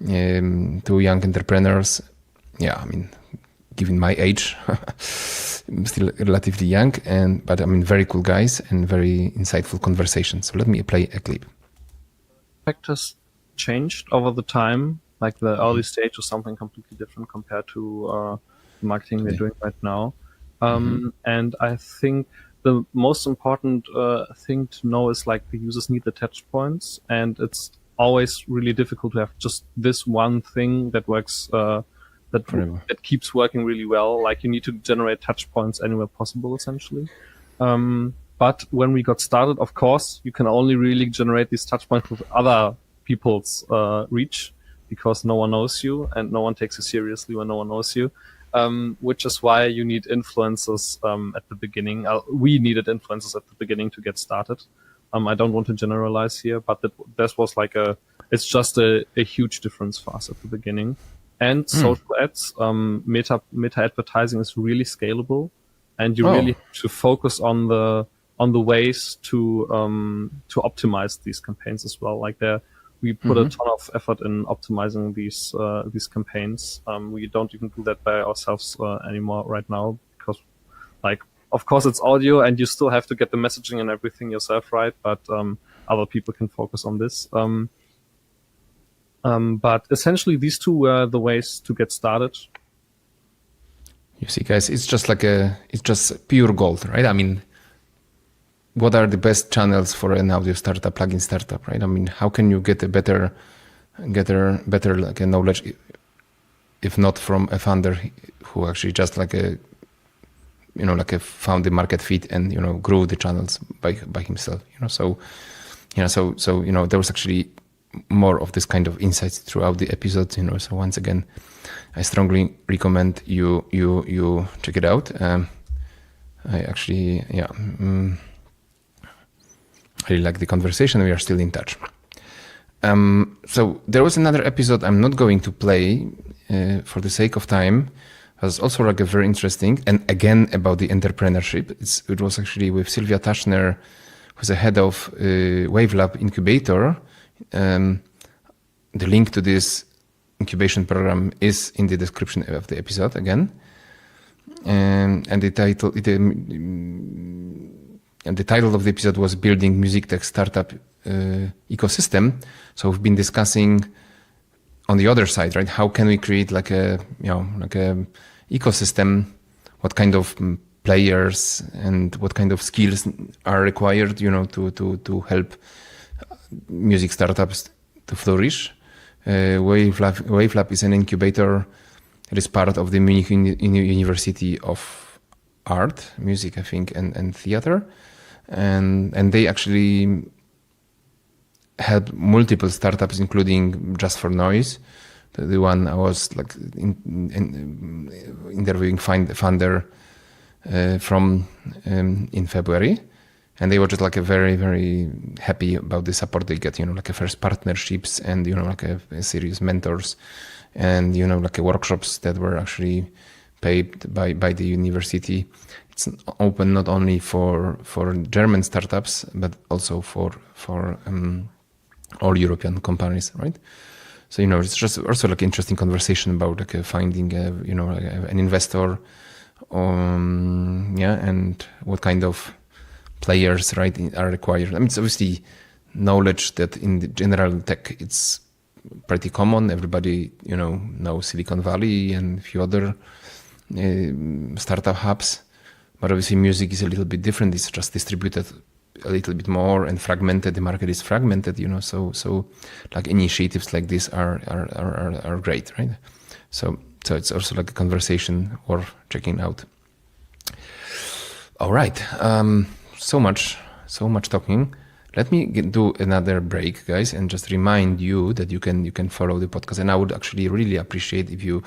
A: to young entrepreneurs. Yeah, given my age, I'm still relatively young, but very cool guys and very insightful conversations. So let me play a clip.
H: Factors changed over the time, like the early stage was something completely different compared to the marketing we're doing right now. And I think the most important thing to know is the users need the touch points, and it's always really difficult to have just this one thing that works that keeps working really well. You need to generate touch points anywhere possible, essentially. But when we got started, of course, you can only really generate these touch points with other people's reach, because no one knows you and no one takes you seriously when no one knows you. Which is why you need influencers at the beginning. We needed influencers at the beginning to get started. I don't want to generalize here, but this was it's just a huge difference for us at the beginning. And social ads, meta advertising is really scalable, and you really have to focus on the ways to optimize these campaigns as well. We put a ton of effort in optimizing these campaigns. We don't even do that by ourselves anymore right now, because of course it's audio and you still have to get the messaging and everything yourself right, but other people can focus on this. But essentially these two were the ways to get started.
A: You see, guys, it's just it's just pure gold, right? What are the best channels for an audio startup, plugin startup, right? How can you get a better knowledge, if not from a founder who actually just found the market fit and grew the channels by himself, So there was actually more of this kind of insights throughout the episodes, So once again, I strongly recommend you check it out. I actually, I really like the conversation. We are still in touch. So there was another episode I'm not going to play for the sake of time. It was also a very interesting, and again about the entrepreneurship. It was actually with Sylvia Tashner, who's the head of Wavelab Incubator. The link to this incubation program is in the description of the episode again. And the title of the episode was Building Music Tech Startup Ecosystem. So we've been discussing on the other side, right? How can we create a ecosystem? What kind of players and what kind of skills are required, to help music startups to flourish? Wavelab is an incubator. It is part of the Munich University of Art, Music, I think, and Theater. And they actually had multiple startups, including Just for Noise, the one I was interviewing founder from in February, and they were just very, very happy about the support they get. First partnerships and a serious mentors, and workshops that were actually paid by the university. It's open not only for German startups, but also for all European companies, right? So it's just also interesting conversation about finding an investor, and what kind of players, right, are required. It's obviously knowledge that in the general tech it's pretty common. Everybody knows Silicon Valley and a few other startup hubs. But obviously music is a little bit different. It's just distributed a little bit more and fragmented. The market is fragmented, so initiatives like this are great, right? So it's also a conversation worth checking out. All right. So much talking. Let me do another break, guys, and just remind you that you can follow the podcast. And I would actually really appreciate if you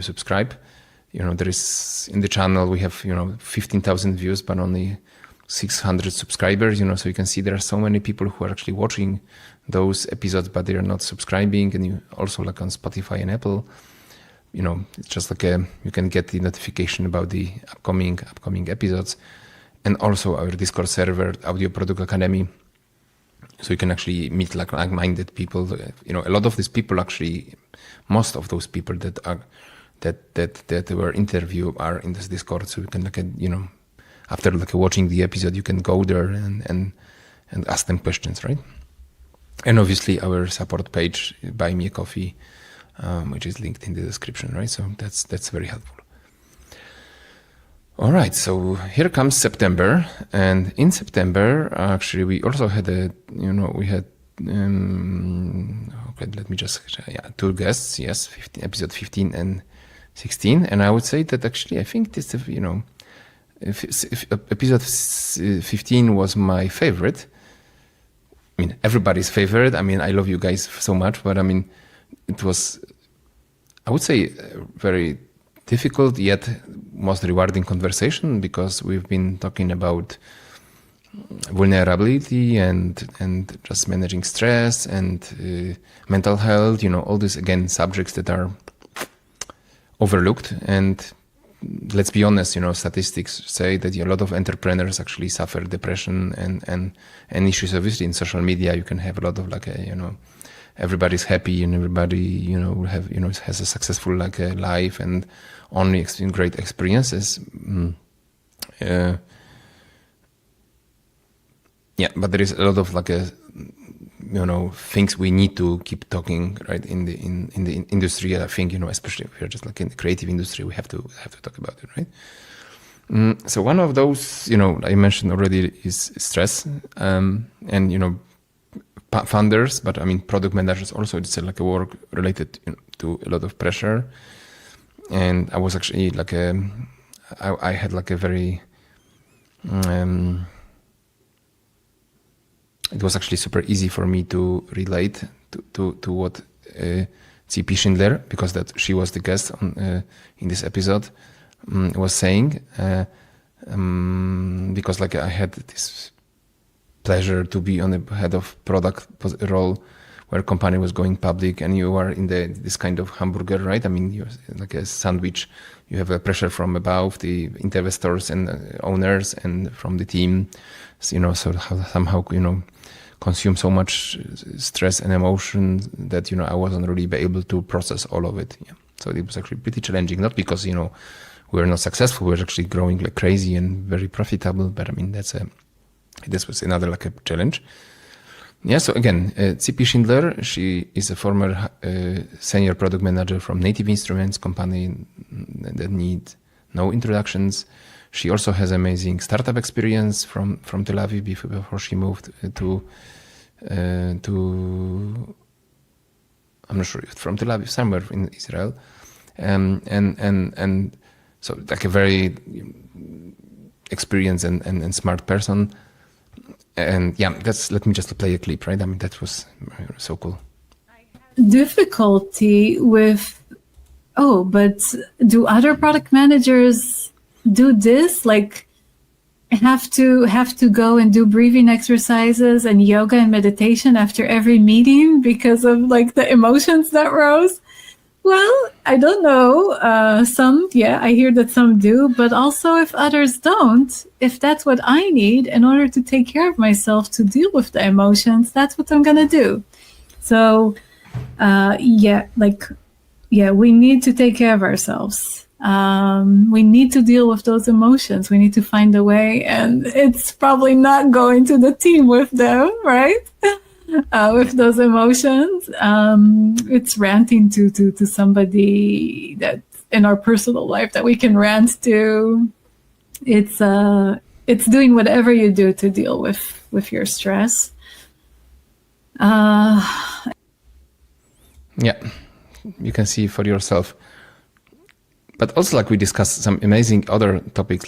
A: subscribe. there is in the channel, we have, 15,000 views, but only 600 subscribers, so you can see there are so many people who are actually watching those episodes, but they are not subscribing. And you also like on Spotify and Apple, it's just like you can get the notification about the upcoming episodes, and also our Discord server, Audio Product Academy. So you can actually meet like-minded people. A lot of these people actually, most of those people that were interviewed are in this Discord. So you can after watching the episode, you can go there and ask them questions, right? And obviously our support page, Buy Me a Coffee, which is linked in the description, right? So that's very helpful. All right, so here comes September, and in September, actually, we also had let me just, 2 guests, yes, episode 15 and 16, and I would say that actually, I think this, if episode 15 was my favorite. I mean, everybody's favorite. I mean, I love you guys so much, but I mean, it was, I would say, very difficult yet most rewarding conversation, because we've been talking about vulnerability and just managing stress and mental health, all these, again, subjects that are overlooked. And let's be honest, statistics say that a lot of entrepreneurs actually suffer depression and issues. Obviously, in social media, you can have a lot of everybody's happy and everybody, has a successful life and only great experiences. But there is a lot of things we need to keep talking, right, in the industry. I think, especially if you're just in the creative industry, we have to talk about it, right? So one of those, I mentioned already, is stress, and founders, but I mean product managers also. It's a work related to a lot of pressure, and I was actually I had a very it was actually super easy for me to relate to what CP Schindler, because that she was the guest on in this episode, was saying, because I had this pleasure to be on the head of product role where a company was going public, and you are in this kind of hamburger, right? I mean, you're like a sandwich. You have a pressure from above, the investors and owners, and from the team. So, somehow, consume so much stress and emotion that, I wasn't really able to process all of it. Yeah. So it was actually pretty challenging, not because, we were not successful. We were actually growing like crazy and very profitable. But I mean, this was another a challenge. Yeah. So again, CP Schindler, she is a former senior product manager from Native Instruments company that need no introductions. She also has amazing startup experience from Tel Aviv before she moved to I'm not sure if from Tel Aviv, somewhere in Israel, and so a very experienced and smart person. And yeah, let me just play a clip, right? I mean, that was so cool.
I: Difficulty with, but do other product managers do this? Have to go and do breathing exercises and yoga and meditation after every meeting because of the emotions that rose? Well, I don't know. Some, I hear that some do, but also if others don't, if that's what I need in order to take care of myself to deal with the emotions, that's what I'm gonna do. So, we need to take care of ourselves. We need to deal with those emotions. We need to find a way, and it's probably not going to the team with them, right? With those emotions, it's ranting to somebody that's in our personal life that we can rant to. It's doing whatever you do to deal with your stress.
A: Yeah, you can see for yourself. But also, we discussed some amazing other topics,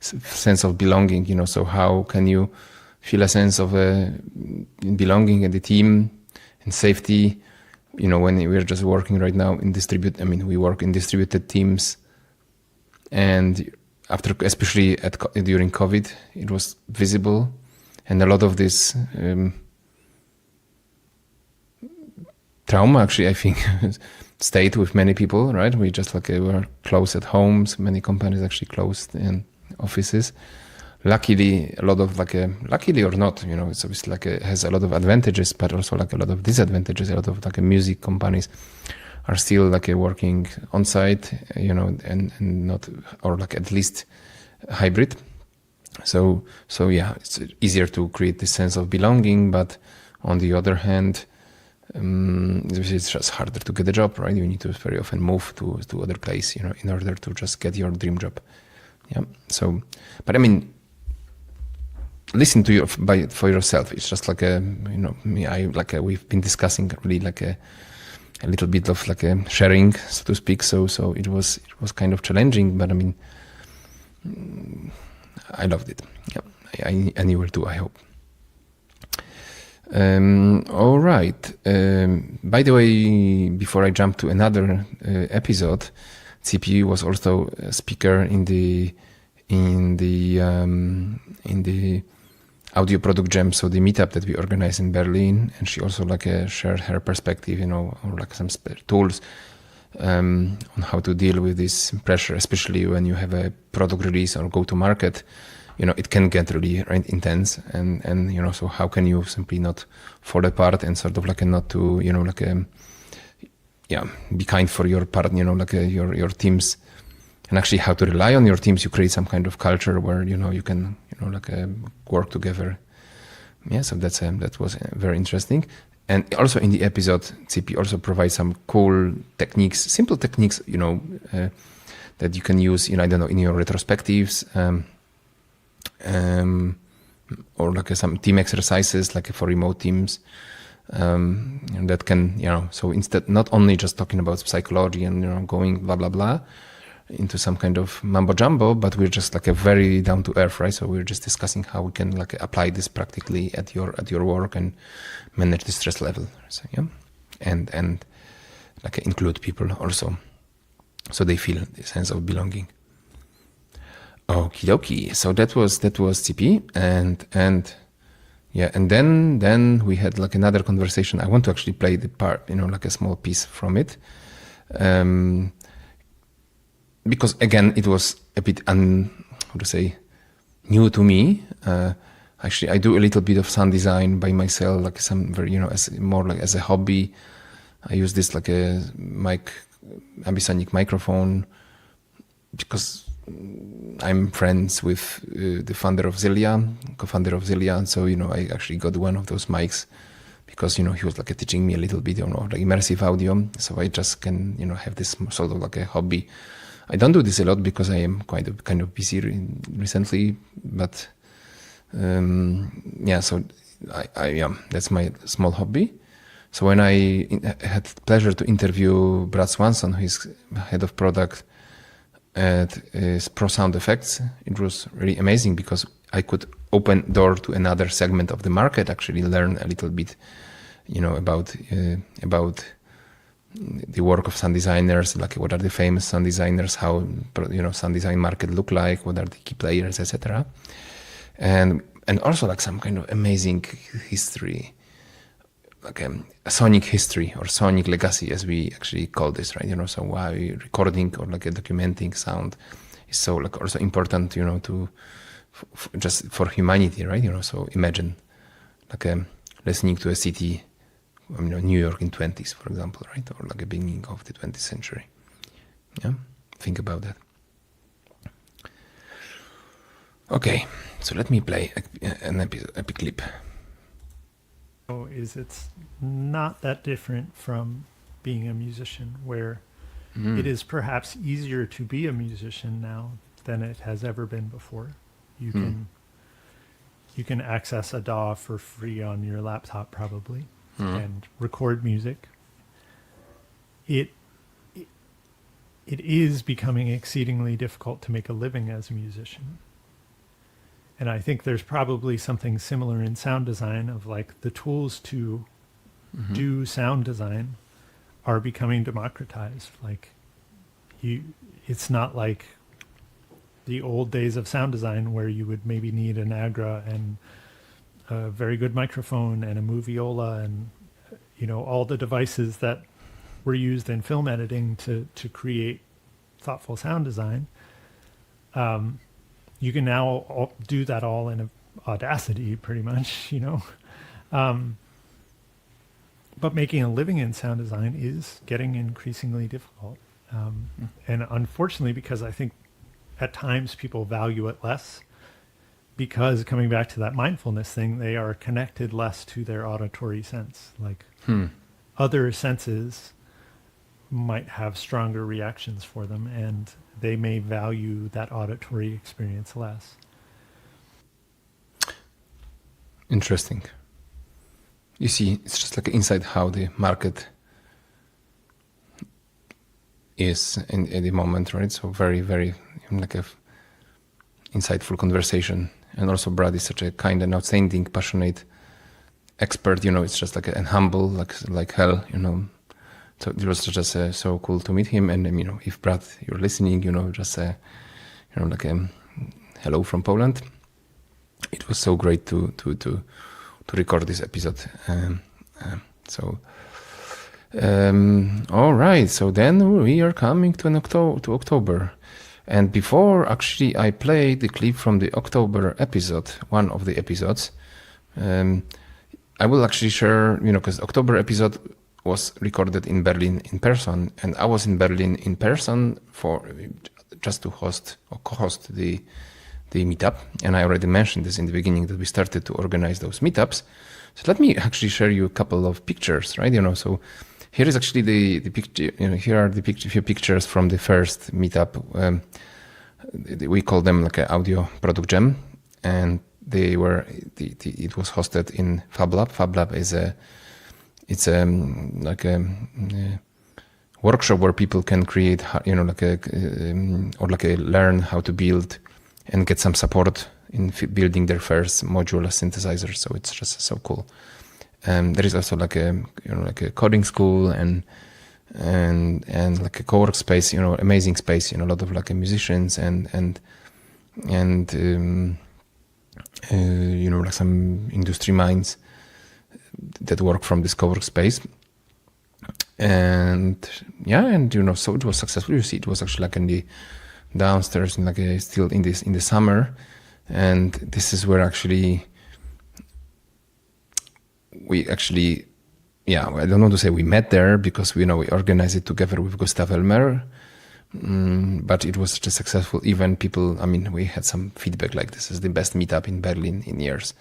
A: sense of belonging. So how can you feel a sense of belonging in the team and safety? When we're just working right now in we work in distributed teams and after, especially during COVID, it was visible, and a lot of this trauma, actually, I think, stayed with many people, right? We just were close at homes. Many companies actually closed in offices. Luckily, a lot of luckily or not, it's obviously has a lot of advantages, but also a lot of disadvantages. A lot of music companies are still working on site, and not, or at least hybrid. So yeah, it's easier to create this sense of belonging, but on the other hand, it's just harder to get a job, right? You need to very often move to other place, in order to just get your dream job. Yeah. So, but I mean, listen to for yourself. It's just we've been discussing really a little bit of sharing, so to speak. So it was kind of challenging, but I mean, I loved it. Yeah, and you will too, I hope. All right. By the way, before I jump to another episode, CP was also a speaker in the Audio Product Jam, so the meetup that we organized in Berlin, and she also shared her perspective, or some tools on how to deal with this pressure, especially when you have a product release or go to market. It can get really intense, and so how can you simply not fall apart and sort of not to be kind for your part, your teams, and actually how to rely on your teams. You create some kind of culture where you can work together. Yeah, so that was very interesting. And also in the episode, CP also provides some cool techniques, simple techniques, that you can use, I don't know, in your retrospectives. Or some team exercises for remote teams, and that can, so instead not only just talking about psychology and going blah blah blah into some kind of mumbo jumbo, but we're just a very down to earth, right? So we're just discussing how we can apply this practically at your work and manage the stress level. So yeah, and include people also, so they feel the sense of belonging. Okie dokie. So that was CP, and yeah, and then we had another conversation. I want to actually play the part, a small piece from it, because again it was a bit new to me. Actually, I do a little bit of sound design by myself, some very as a hobby. I use this a ambisonic microphone because I'm friends with the co-founder of Zilia, and so I actually got one of those mics because he was teaching me a little bit on immersive audio. So I just can have this sort of a hobby. I don't do this a lot because I am kind of busy recently, but yeah. So I that's my small hobby. So when I had the pleasure to interview Brad Swanson, who is head of product at Pro Sound Effects, it was really amazing because I could open door to another segment of the market, actually learn a little bit, about the work of sound designers, what are the famous sound designers, how sound design market look like, what are the key players, etc. And also some kind of amazing history, a sonic history or sonic legacy, as we actually call this, right? So why recording or documenting sound is so also important, to just for humanity, right? So imagine listening to a city, New York in 20s, for example, right? Or a beginning of the 20th century. Yeah, think about that. Okay, so let me play an epic clip.
J: It's not that different from being a musician, where it is perhaps easier to be a musician now than it has ever been before. You can access a DAW for free on your laptop probably and record music. It is becoming exceedingly difficult to make a living as a musician. And I think there's probably something similar in sound design of the tools to do sound design are becoming democratized. It's not like the old days of sound design where you would maybe need an Agra and a very good microphone and a Moviola and, you know, all the devices that were used in film editing to create thoughtful sound design. You can now do that all in Audacity pretty much, you know. But making a living in sound design is getting increasingly difficult. And unfortunately, because I think at times people value it less, because coming back to that mindfulness thing, they are connected less to their auditory sense. Like other senses might have stronger reactions for them, and they may value that auditory experience less.
A: Interesting. You see, it's just like inside how the market is in the moment, right? So very, very like a insightful conversation. And also Brad is such a kind and outstanding, passionate expert, you know, it's just like and humble, like hell, you know. So it was just so cool to meet him. And, you know, if Brad, you're listening, you know, just, you know, like hello from Poland. It was so great to record this episode. All right. So then we are coming to October. And before actually I played the clip from the October episode, one of the episodes, I will actually share, you know, because October episode was recorded in Berlin in person, and I was in Berlin in person for just to host or co-host the meetup. And I already mentioned this in the beginning that we started to organize those meetups. So let me actually share you a couple of pictures, right? You know, so here is actually the picture. You know, here are the few pictures from the first meetup. We call them like an audio product jam, and they were. It was hosted in FabLab. FabLab is it's like a workshop where people can create, you know, like learn how to build and get some support in building their first modular synthesizer. So it's just so cool. There is also like a, you know, like a coding school and like a co-work space, you know, amazing space, you know, a lot of like musicians and you know, like some industry minds that work from this co-work space. And yeah, and you know, so it was successful. You see, it was actually like in the downstairs and like still in the summer. And this is where actually we actually, yeah, I don't want to say we met there because we organized it together with Gustav Elmer. But it was such a successful event. People, I mean, we had some feedback like this is the best meetup in Berlin in years.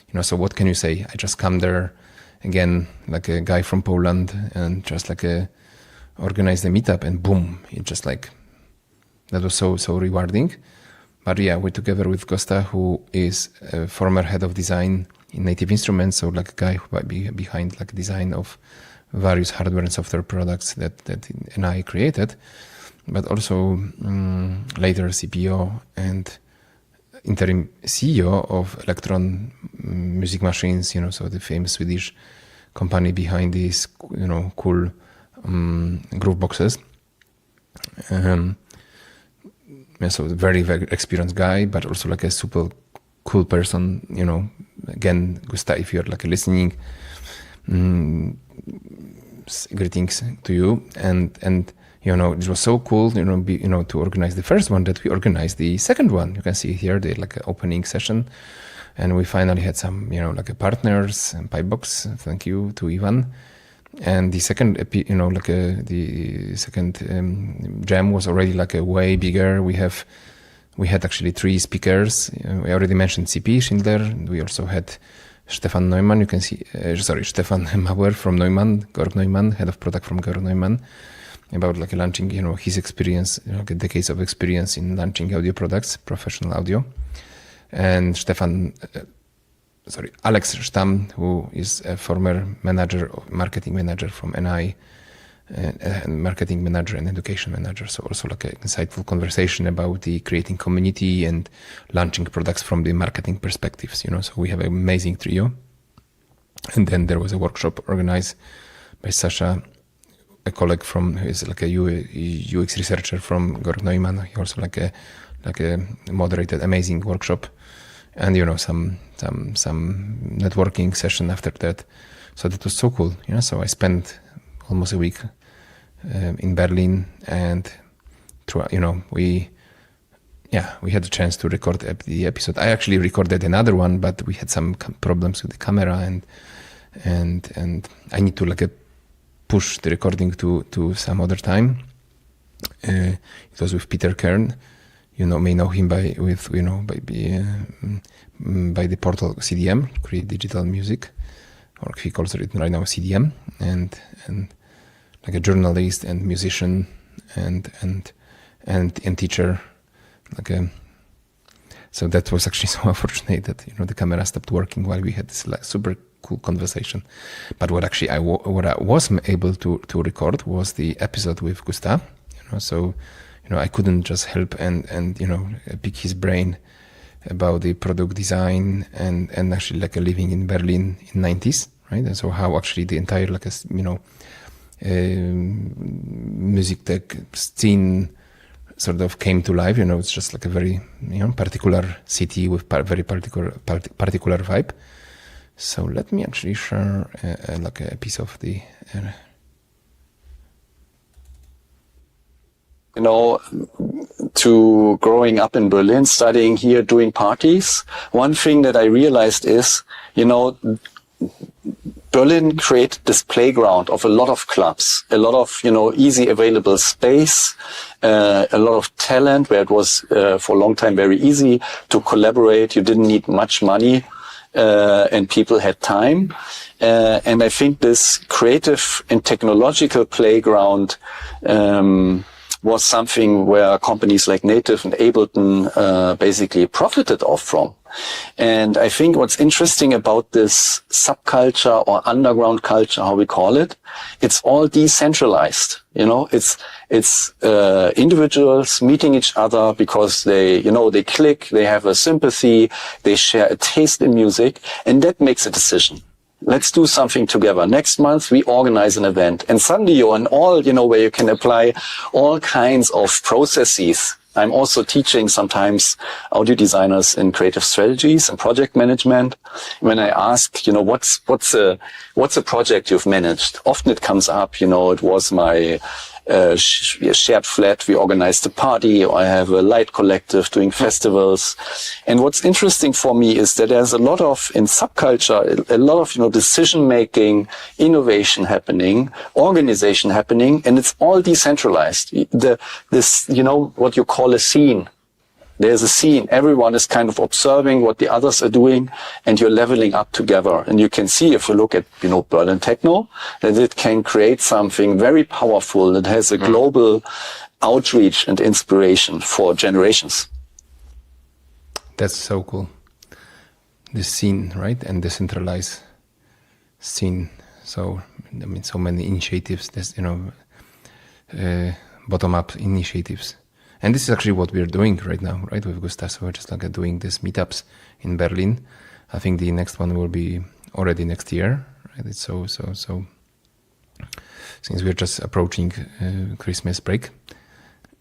A: You know, so what can you say? I just come there again, like a guy from Poland, and just like organize the meetup, and boom, it just like that was so rewarding. But yeah, we're together with Costa, who is a former head of design in Native Instruments, so like a guy who might be behind like design of various hardware and software products that NI created, but also later CPO and interim CEO of Electron Music Machines, you know, so the famous Swedish company behind these, you know, cool groove boxes. So a very, very experienced guy, but also like a super cool person, you know. Again, Gustav, if you're like listening, greetings to you. And you know, it was so cool, you know, to organize the first one that we organized the second one. You can see here the like opening session, and we finally had some, you know, like partners and Pipebox. Thank you to Ivan. And the second, you know, like the second jam was already like a way bigger. We had actually 3 speakers. We already mentioned CP Schindler. We also had Stefan Neumann. You can see, Stefan Mauer from Neumann, Georg Neumann, head of product from Georg Neumann, about like launching, you know, his experience, you know, like decades of experience in launching audio products, professional audio. And Alex Stamm, who is a former marketing manager from NI, and marketing manager and education manager. So also like an insightful conversation about the creating community and launching products from the marketing perspectives, you know. So we have an amazing trio. And then there was a workshop organized by Sasha, a colleague who is like a UX researcher from Georg Neumann. He also like like a moderated amazing workshop, and some networking session after that. So that was so cool. So I spent almost a week in Berlin, and we had a chance to record the episode. I actually recorded another one, but we had some problems with the camera, and I need to push the recording to some other time. It was with Peter Kern. May know him by the portal CDM, Create Digital Music, or he calls it right now CDM, and like a journalist and musician and teacher. So that was actually so unfortunate that the camera stopped working while we had this super cool conversation. But what I was able to record was the episode with Gustav. So I couldn't just help and pick his brain about the product design and actually living in Berlin in 90s, right? And so how actually the entire music tech scene sort of came to life. It's just a very particular city with very particular vibe. So let me actually share a piece of the.
K: To growing up in Berlin, studying here, doing parties, one thing that I realized is, Berlin created this playground of a lot of clubs, a lot of, easy available space, a lot of talent where it was for a long time very easy to collaborate. You didn't need much money, and people had time. And I think this creative and technological playground, was something where companies like Native and Ableton basically profited off from. And I think what's interesting about this subculture or underground culture, how we call it, it's all decentralized. It's individuals meeting each other because they click, they have a sympathy, they share a taste in music, and that makes a decision. Let's do something together. Next month, we organize an event. And suddenly you're in all, where you can apply all kinds of processes. I'm also teaching sometimes audio designers in creative strategies and project management. When I ask, what's a project you've managed? Often it comes up, it was my shared flat. We organized a party, or I have a light collective doing festivals. And what's interesting for me is that there's in subculture, a lot of, decision making, innovation happening, organization happening, and it's all decentralized. What you call a scene. There's a scene. Everyone is kind of observing what the others are doing, and you're leveling up together. And you can see, if you look at, Berlin Techno, that it can create something very powerful that has a global outreach and inspiration for generations.
A: That's so cool. The scene, right? And decentralized scene. So, so many initiatives, bottom-up initiatives. And this is actually what we're doing right now, right, with Gustav. So we're just doing these meetups in Berlin. I think the next one will be already next year. Right? It's so. Since we're just approaching Christmas break.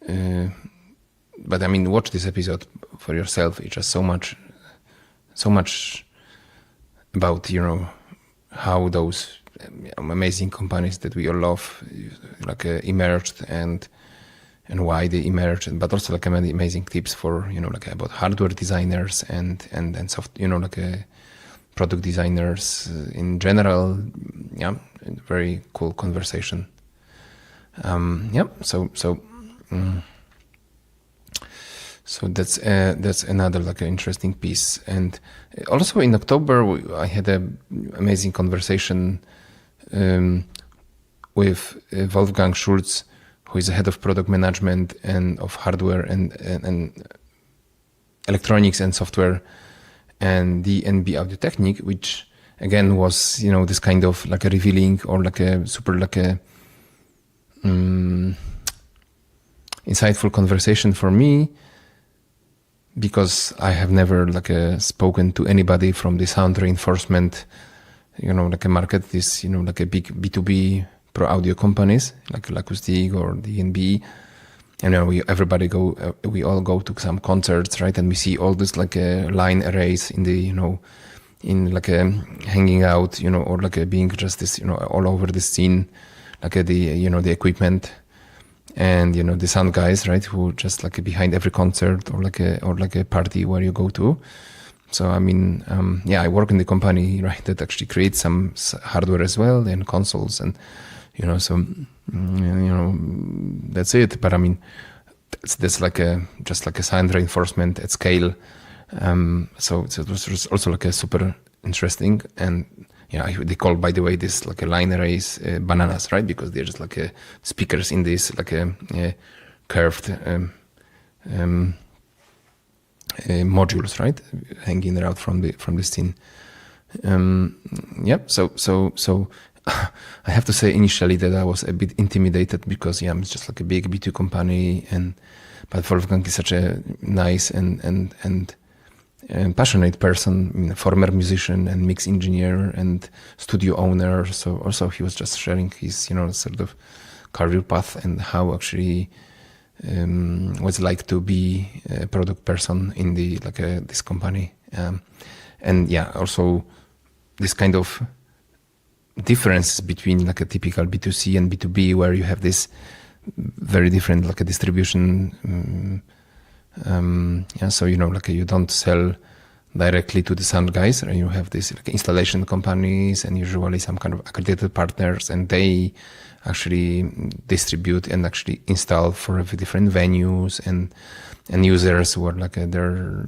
A: But watch this episode for yourself. It's just so much about, how those amazing companies that we all love, emerged and why they emerged, but also many amazing tips for about hardware designers and soft product designers in general. Very cool conversation. So that's another interesting piece. And also in October I had an amazing conversation with Wolfgang Schulz, who is the head of product management and of hardware and electronics and software and DNB Audio Technique, which again was, this kind of a revealing or a super insightful conversation for me, because I have never spoken to anybody from the sound reinforcement, a market, this, a big B2B pro audio companies like Acoustic or DNB, we all go to some concerts, right? And we see all this like line arrays in the, in like hanging out, or like being just this, all over the scene, like the equipment and, the sound guys, right? Who just like behind every concert or like a party where you go to. So, I mean, I work in the company, right, that actually creates some hardware as well and consoles and, so, that's it. But I mean, that's like just like a sound reinforcement at scale. So it was also like a super interesting. And they call, by the way, this like a line arrays bananas, right? Because they're just like speakers in this like a curved modules, right, hanging out from the scene. So I have to say initially that I was a bit intimidated because I'm just like a big B2 company, but Wolfgang is such a nice and passionate person, former musician and mix engineer and studio owner. So also he was just sharing his sort of career path and how actually what's like to be a product person in the this company, and also this kind of difference between like a typical B2C and B2B, where you have this very different like a distribution. So like you don't sell directly to the sound guys, and you have this like installation companies and usually some kind of accredited partners, and they actually distribute and actually install for different venues and users who are like they're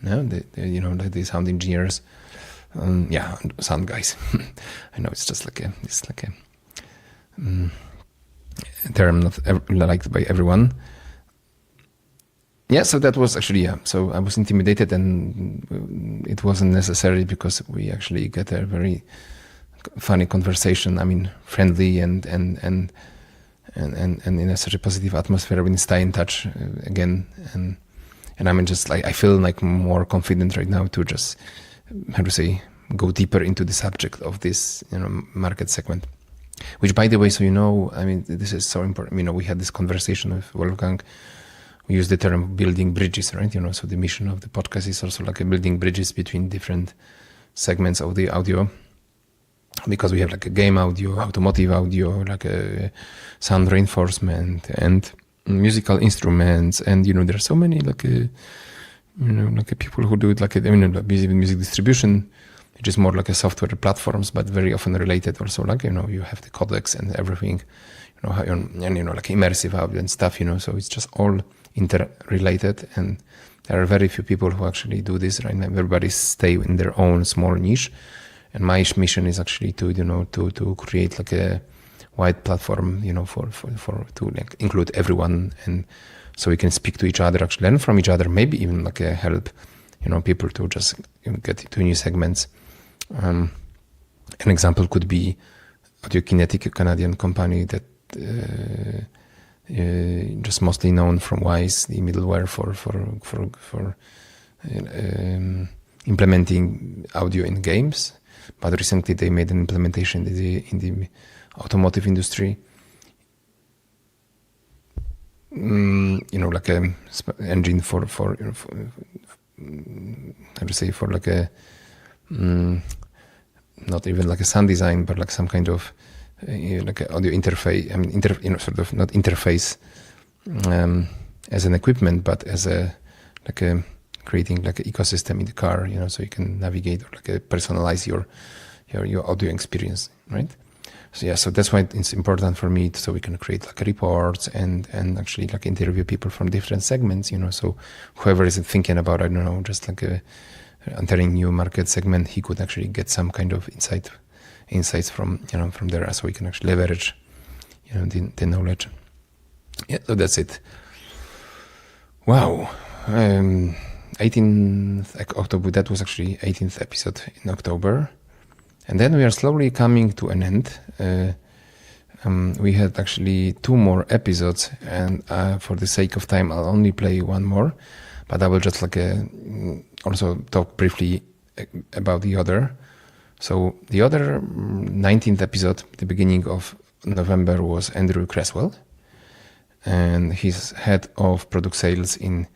A: like the sound engineers, sound guys. I know it's just like a term not liked by everyone. So that was actually so I was intimidated, and it wasn't necessary because we actually get a very funny conversation. I mean, friendly and in such a positive atmosphere. We stay in touch again, and I mean, just like I feel like more confident right now to just go deeper into the subject of this market segment. Which, by the way, so I mean, this is so important. We had this conversation with Wolfgang. We use the term building bridges, right? So the mission of the podcast is also like a building bridges between different segments of the audio, because we have like a game audio, automotive audio, like a sound reinforcement and musical instruments, and there are so many like people who do it like music distribution, which is more like a software platforms, but very often related also like you have the codecs and everything, and like immersive audio and stuff, so it's just all interrelated, and there are very few people who actually do this, right? Everybody stay in their own small niche, and my mission is actually to create like a wide platform, for to like include everyone, and so we can speak to each other, actually learn from each other, maybe even like help people to just get into new segments. An example could be Audiokinetic, a Canadian company that just mostly known from Wise, the middleware for implementing audio in games. But recently they made an implementation in the automotive industry. Like a engine for like a not even like a sound design, but like some kind of like an audio interface. I mean, sort of not interface as an equipment, but as creating like an ecosystem in the car. So you can navigate or like personalize your audio experience, right? So that's why it's important for me, so we can create like reports and actually like interview people from different segments. So whoever is thinking about, I don't know, just like entering new market segment, he could actually get some kind of insights from from there, so we can actually leverage the knowledge. So that's it. Wow. 18th October, that was actually 18th episode in October, and then we are slowly coming to an end. We had actually 2 more episodes, and for the sake of time I'll only play one more, but I will just also talk briefly about the other. So the other 19th episode, the beginning of November, was Andrew Creswell. and he's head of product sales in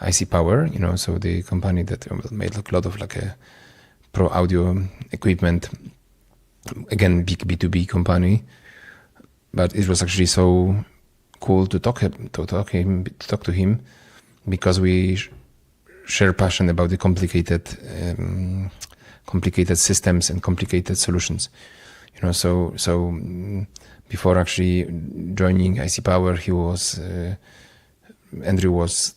A: IC Power, so the company that made a lot of pro audio equipment. Again, big B2B company, but it was actually so cool to talk to him because we share passion about the complicated systems and complicated solutions. So before actually joining IC Power, Andrew was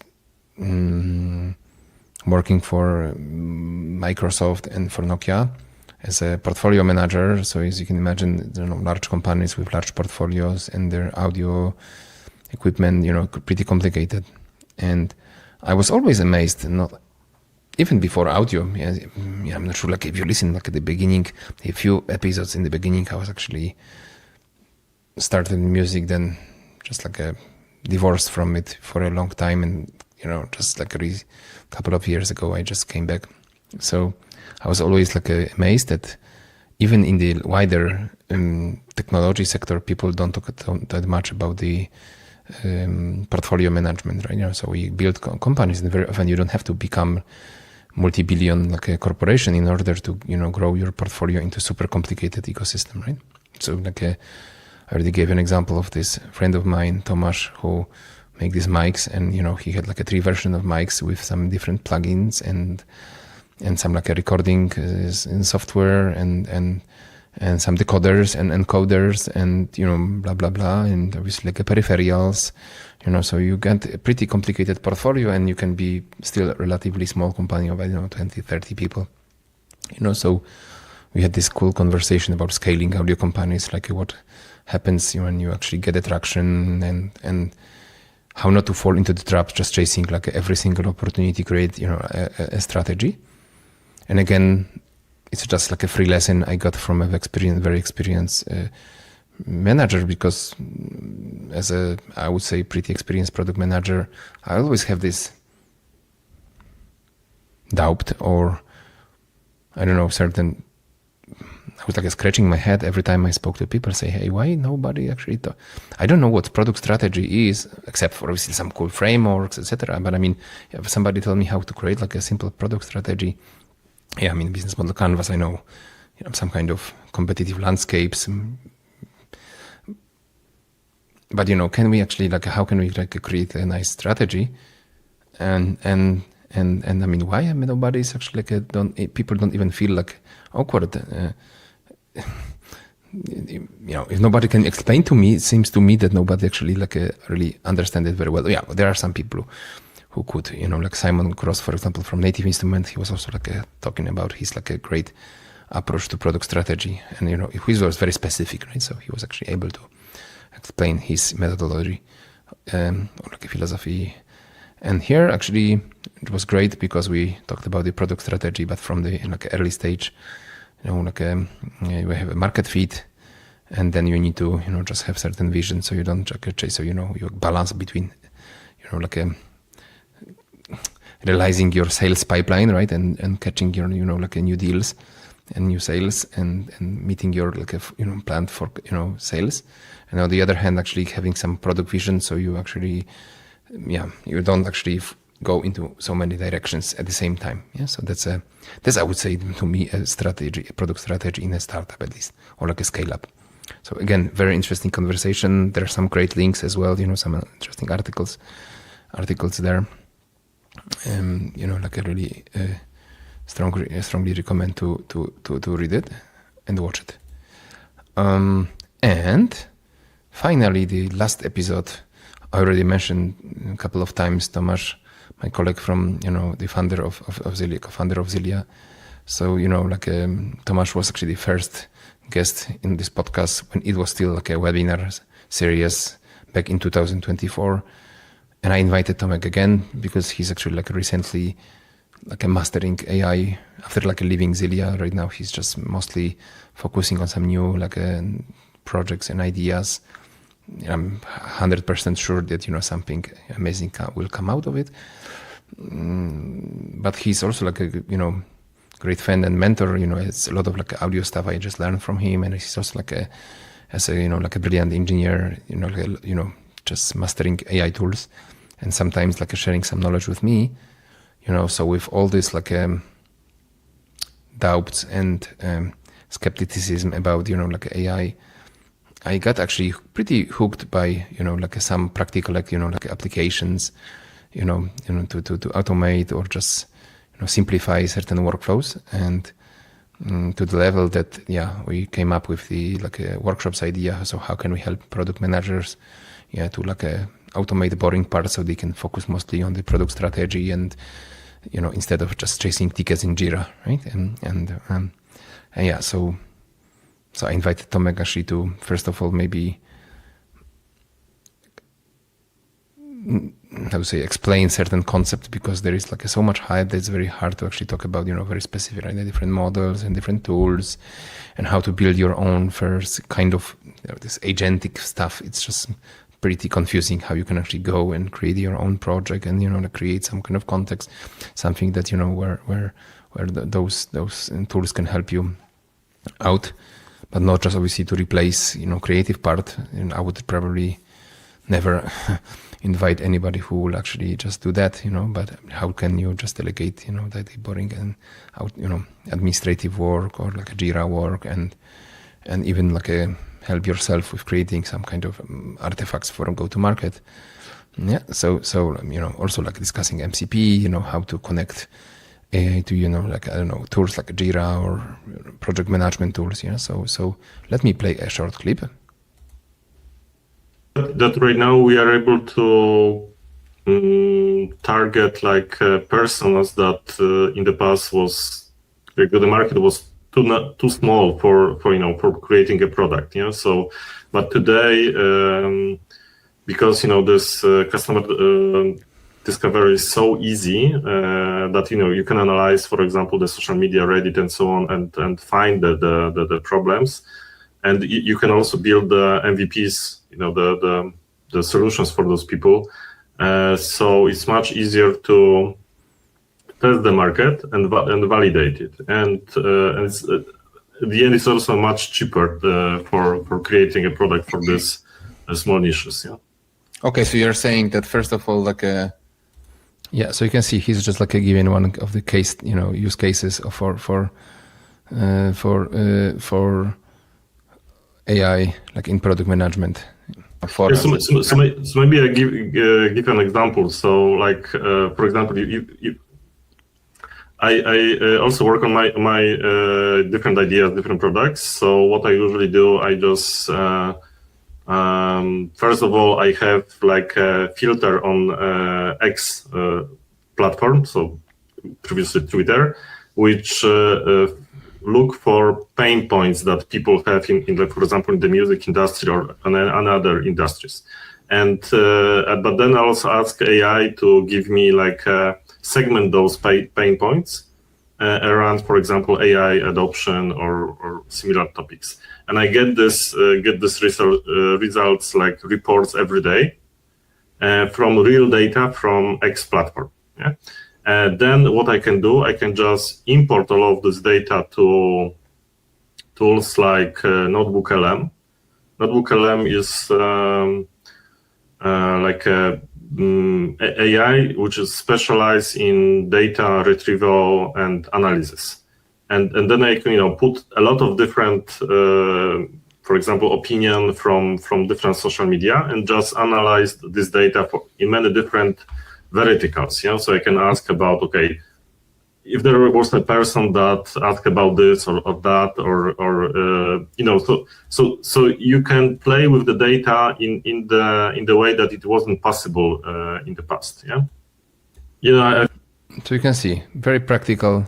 A: working for Microsoft and for Nokia as a portfolio manager. So as you can imagine, large companies with large portfolios and their audio equipment, pretty complicated. And I was always amazed, even before audio. I'm not sure, if you listen, at the beginning, a few episodes in the beginning, I was actually started music, then just divorced from it for a long time. And, just a couple of years ago, I just came back. So I was always amazed that even in the wider technology sector, people don't talk that much about the portfolio management, right? So we build companies, and very often you don't have to become multi-billion a corporation in order to grow your portfolio into super complicated ecosystem, right? So I already gave an example of this friend of mine, Tomasz, who make these mics, and he had 3 versions of mics with some different plugins and some recording in software and some decoders and encoders and blah blah blah, and obviously peripherals, so you get a pretty complicated portfolio, and you can be still a relatively small company of 20-30 people. So we had this cool conversation about scaling audio companies, what happens when you actually get attraction, and how not to fall into the trap just chasing every single opportunity, create a strategy. And again, it's just a free lesson I got from a very experienced manager, because as I would say, pretty experienced product manager, I always have this doubt, or I don't know, certain, I was scratching my head every time I spoke to people, say, hey, why nobody actually I don't know what product strategy is, except for obviously some cool frameworks, etc. But if somebody tell me how to create a simple product strategy, business model canvas, I know, some kind of competitive landscapes. But, can we actually, how can we create a nice strategy? And why? Nobody is actually people don't even feel awkward. If nobody can explain to me, it seems to me that nobody actually really understand it very well. Yeah, there are some people who could, Simon Cross, for example, from Native Instrument, he was also talking about his a great approach to product strategy, and his was very specific, right? So he was actually able to explain his methodology or a philosophy. And here actually it was great because we talked about the product strategy, but from the early stage, we have a market fit, and then you need to just have certain vision, so you don't chase. So you balance between realizing your sales pipeline, right, and catching your new deals and new sales, and meeting your plan for sales, and on the other hand actually having some product vision, so you actually you don't actually go into so many directions at the same time. So that's I would say to me a product strategy in a startup at least, or a scale up. So again, very interesting conversation. There are some great links as well, some interesting articles there. I really strongly recommend to read it and watch it. And finally, the last episode, I already mentioned a couple of times, Tomasz, my colleague from, the founder of Zilia, co-founder of Zilia. So, Tomasz was actually the first guest in this podcast when it was still a webinar series back in 2024. And I invited Tomek again because he's actually recently mastering AI after leaving Zilia. Right now, he's just mostly focusing on some new projects and ideas. I'm 100% sure that something amazing will come out of it. But he's also great friend and mentor. It's a lot of audio stuff I just learned from him, and he's also as a brilliant engineer. just mastering AI tools, and sometimes like sharing some knowledge with me, so with all this like doubts and skepticism about like AI, I got actually pretty hooked by like some practical like applications, to automate or just simplify certain workflows, and to the level that we came up with the workshops idea. So how can we help product managers to automate the boring part so they can focus mostly on the product strategy, and instead of just chasing tickets in Jira, right? So I invited Tomek actually to, first of all, maybe explain certain concepts, because there is so much hype that it's very hard to actually talk about very specific, right? The different models and different tools, and how to build your own first kind of this agentic stuff. It's just pretty confusing how you can actually go and create your own project and create some kind of context, something that where those tools can help you out, but not just obviously to replace creative part. And I would probably never invite anybody who will actually just do that, but how can you just delegate that boring and out administrative work, or like a Jira work, and even help yourself with creating some kind of artifacts for go to market. So also discussing MCP, how to connect AI to tools like Jira or project management tools. So let me play a short clip.
L: That right now we are able to target personas that in the past was the market was too small for creating a product. So, but today because this customer discovery is so easy that you can analyze, for example, the social media, Reddit, and so on, and find the problems, and you can also build the MVPs. The solutions for those people. So it's much easier to test the market and validate it. And it's, at the end, it's also much cheaper for creating a product for this small niches. Yeah.
A: Okay, so you're saying that first of all, so you can see he's just giving one of the case, use cases for AI, in product management.
L: So maybe I give an example. So, for example, I also work on my different ideas, different products. So what I usually do, I just first of all, I have a filter on X platform, so previously Twitter, which look for pain points that people have in for example, in the music industry or in other industries. And but then I also ask AI to give me segment those pain points around, for example, AI adoption or similar topics. And I get this results reports every day from real data from X platform. Yeah. Then what I can do, I can just import all of this data to tools like NotebookLM. NotebookLM is AI which is specialized in data retrieval and analysis. And then I can put a lot of different, for example, opinion from different social media, and just analyze this data in many different verticals. So I can ask about, okay, if there was a person that asked about this or that, or so you can play with the data in the way that it wasn't possible in the past.
A: So you can see very practical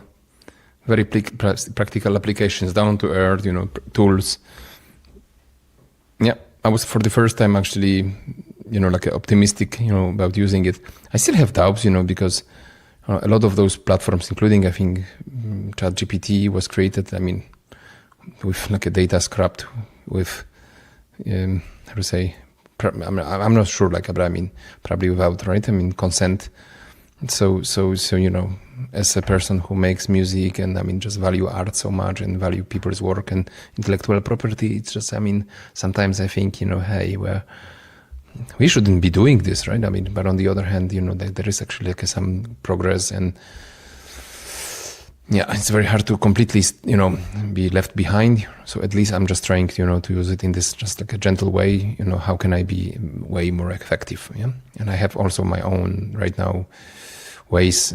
A: applications, down to earth, tools. Yeah, I was for the first time actually, optimistic, about using it. I still have doubts, because a lot of those platforms, including I think ChatGPT, was created, with a data scrapped with, how to say, I'm not sure, but probably without, right? Consent. So as a person who makes music and just value art so much and value people's work and intellectual property, it's just, sometimes I think, hey, we shouldn't be doing this, right? I mean, but on the other hand, there is actually like some progress, and yeah, it's very hard to completely, be left behind. So at least I'm just trying, to use it in this just like a gentle way. How can I be way more effective? Yeah, and I have also my own right now ways.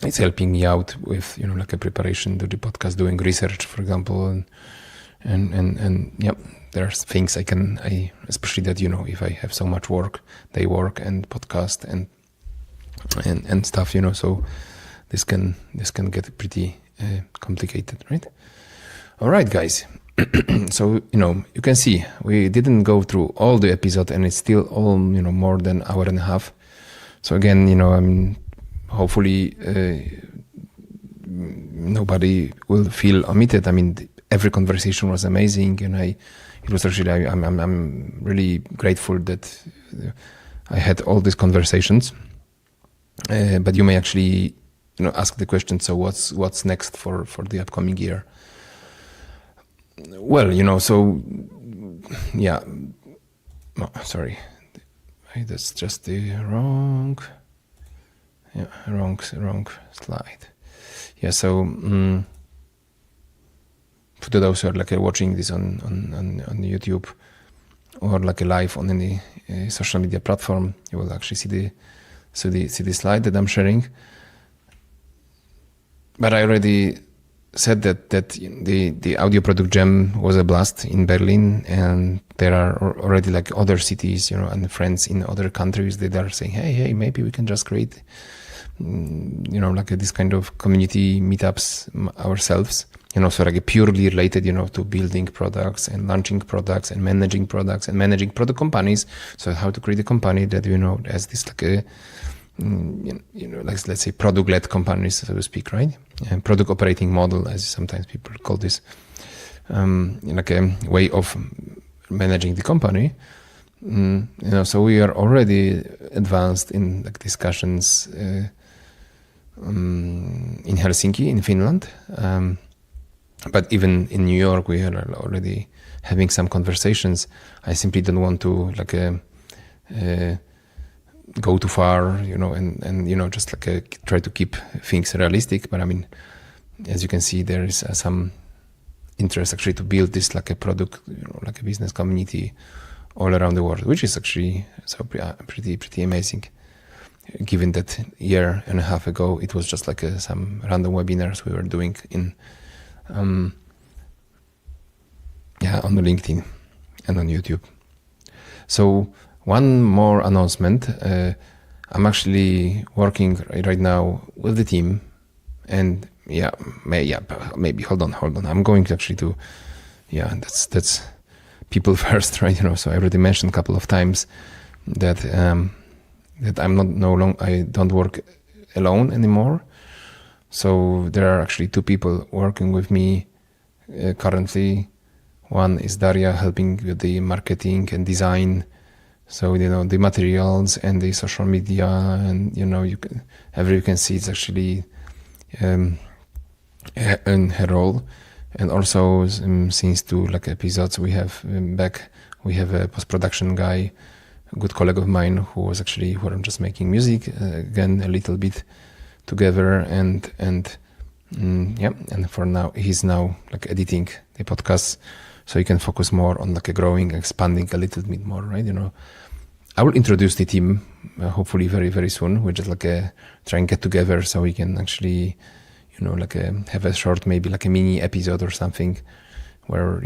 A: It's helping me out with, like a preparation to the podcast, doing research, for example, and yeah, there's things I especially that, if I have so much work, day work and podcast and stuff, so this can get pretty complicated, right? All right, guys. So, you can see we didn't go through all the episode, and it's still all, more than an hour and a half. So again, hopefully nobody will feel omitted. I mean, every conversation was amazing, and it was actually, I'm really grateful that I had all these conversations. But you may actually, ask the question, so what's next for the upcoming year? Well, so yeah. Oh, sorry, that's just the wrong slide. Yeah, so for those who are like watching this on YouTube or like live on any social media platform, you will actually see the slide that I'm sharing. But I already said that the audio product jam was a blast in Berlin, and there are already like other cities, and friends in other countries that are saying, hey, maybe we can just create, like this kind of community meetups ourselves, so like purely related, to building products and launching products and managing product companies. So how to create a company that, has this like a, like let's say product-led companies, so to speak, right? And product operating model, as sometimes people call this, like a way of managing the company. So we are already advanced in like discussions in Helsinki, in Finland, but even in New York, we are already having some conversations. I simply don't want to like go too far, and just like try to keep things realistic. But I mean, as you can see, there is some interest actually to build this like a product, like a business community all around the world, which is actually so pretty amazing. Given that a year and a half ago, it was just like some random webinars we were doing on the LinkedIn and on YouTube. So one more announcement. I'm actually working right now with the team, and maybe hold on. I'm going to actually that's people first, right? So I already mentioned a couple of times that I don't work alone anymore. So there are actually two people working with me currently. One is Daria, helping with the marketing and design. So, the materials and the social media, and, you can see it's actually in her role. And also, since 2 like episodes we have we have a post-production guy, a good colleague of mine who I'm just making music, again, a little bit together. And for now, he's now like editing the podcast, so you can focus more on like growing, expanding a little bit more, right? I will introduce the team hopefully very, very soon. We're just like try and get together so we can actually, have a short, maybe like a mini episode or something where,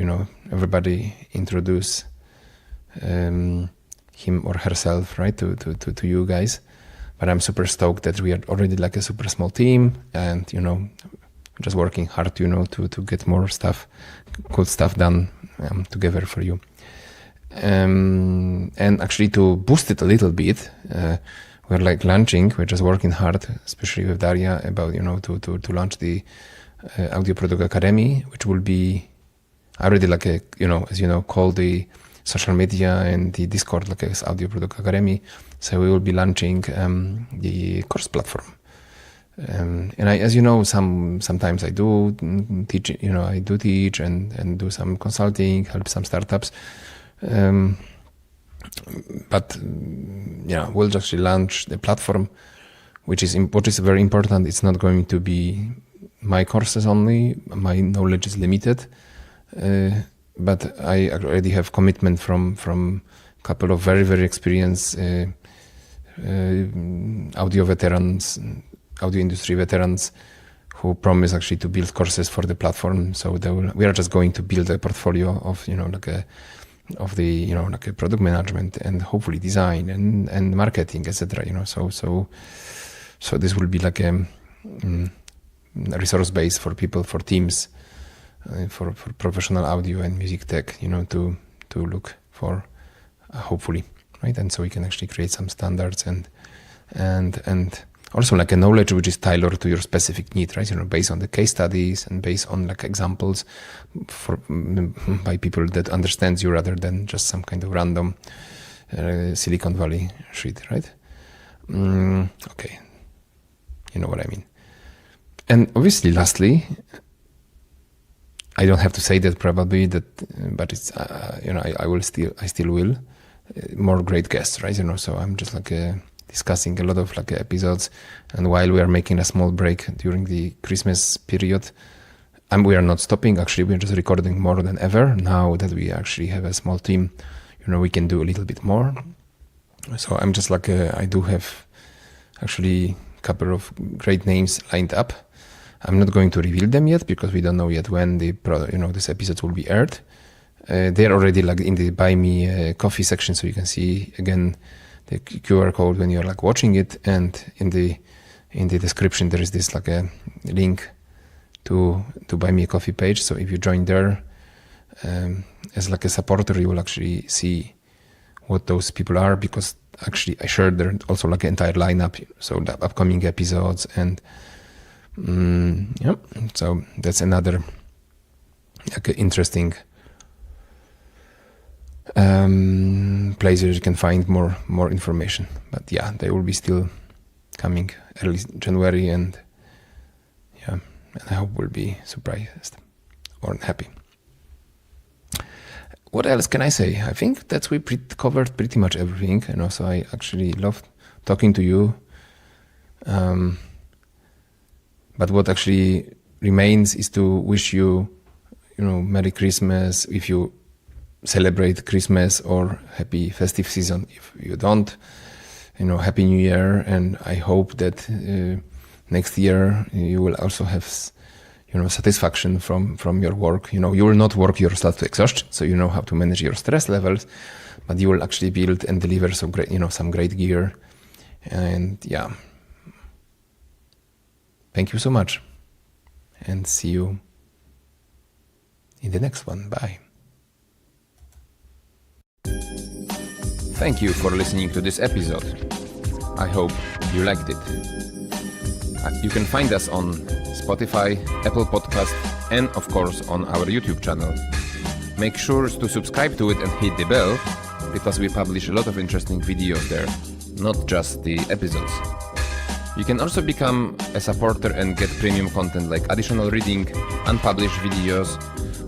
A: everybody introduce him or herself, right, to you guys. But I'm super stoked that we are already like a super small team, and, just working hard, to get more cool stuff done together for you. And actually to boost it a little bit, we're like launching, we're just working hard, especially with Daria, about, to launch the Audio Product Academy, which will be already like call the social media and the Discord like as Audio Product Academy. So we will be launching the course platform. And as you know, sometimes I do teach, and do some consulting, help some startups. but we'll actually launch the platform, what is very important. It's not going to be my courses only. My knowledge is limited, but I already have commitment from a couple of very, very experienced audio industry veterans who promise actually to build courses for the platform. So we are just going to build a portfolio of a product management and hopefully design and marketing, etc. So this will be like a resource base for people, for teams, for professional audio and music tech, to look for, hopefully, right? And so we can actually create some standards and also like a knowledge which is tailored to your specific need, right? Based on the case studies and based on like examples by people that understands you rather than just some kind of random Silicon Valley shit, right? Okay, you know what I mean. And obviously, lastly, I don't have to say that probably but it's I still will more great guests, right? So I'm just like discussing a lot of like episodes, and while we are making a small break during the Christmas period, and we are not stopping. Actually, we are just recording more than ever now that we actually have a small team. We can do a little bit more. So I'm just like I do have actually a couple of great names lined up. I'm not going to reveal them yet because we don't know yet when this episode will be aired. They're already like in the Buy Me Coffee section, so you can see again the QR code when you're like watching it, and in the description there is this like a link to Buy Me a Coffee page. So if you join there as like a supporter, you will actually see what those people are, because actually I shared there also like an entire lineup, so the upcoming episodes and so that's another like interesting place where you can find more information. But they will be still coming early January, and I hope we'll be surprised or happy. What else can I say? I think that we covered pretty much everything, and also I actually loved talking to you. But what actually remains is to wish you, Merry Christmas if you celebrate Christmas, or happy festive season if you don't. Happy New Year, and I hope that next year you will also have, satisfaction from your work. You will not work yourself to exhaustion, so you know how to manage your stress levels, but you will actually build and deliver some great gear. And thank you so much, and see you in the next one. Bye. Thank you for listening to this episode. I hope you liked it. You can find us on Spotify, Apple Podcast, and of course on our YouTube channel. Make sure to subscribe to it and hit the bell, because we publish a lot of interesting videos there, not just the episodes. You can also become a supporter and get premium content like additional reading, unpublished videos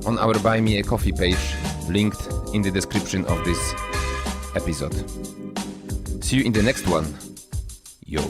A: on our Buy Me a Coffee page, linked in the description of this episode. See you in the next one. Yo.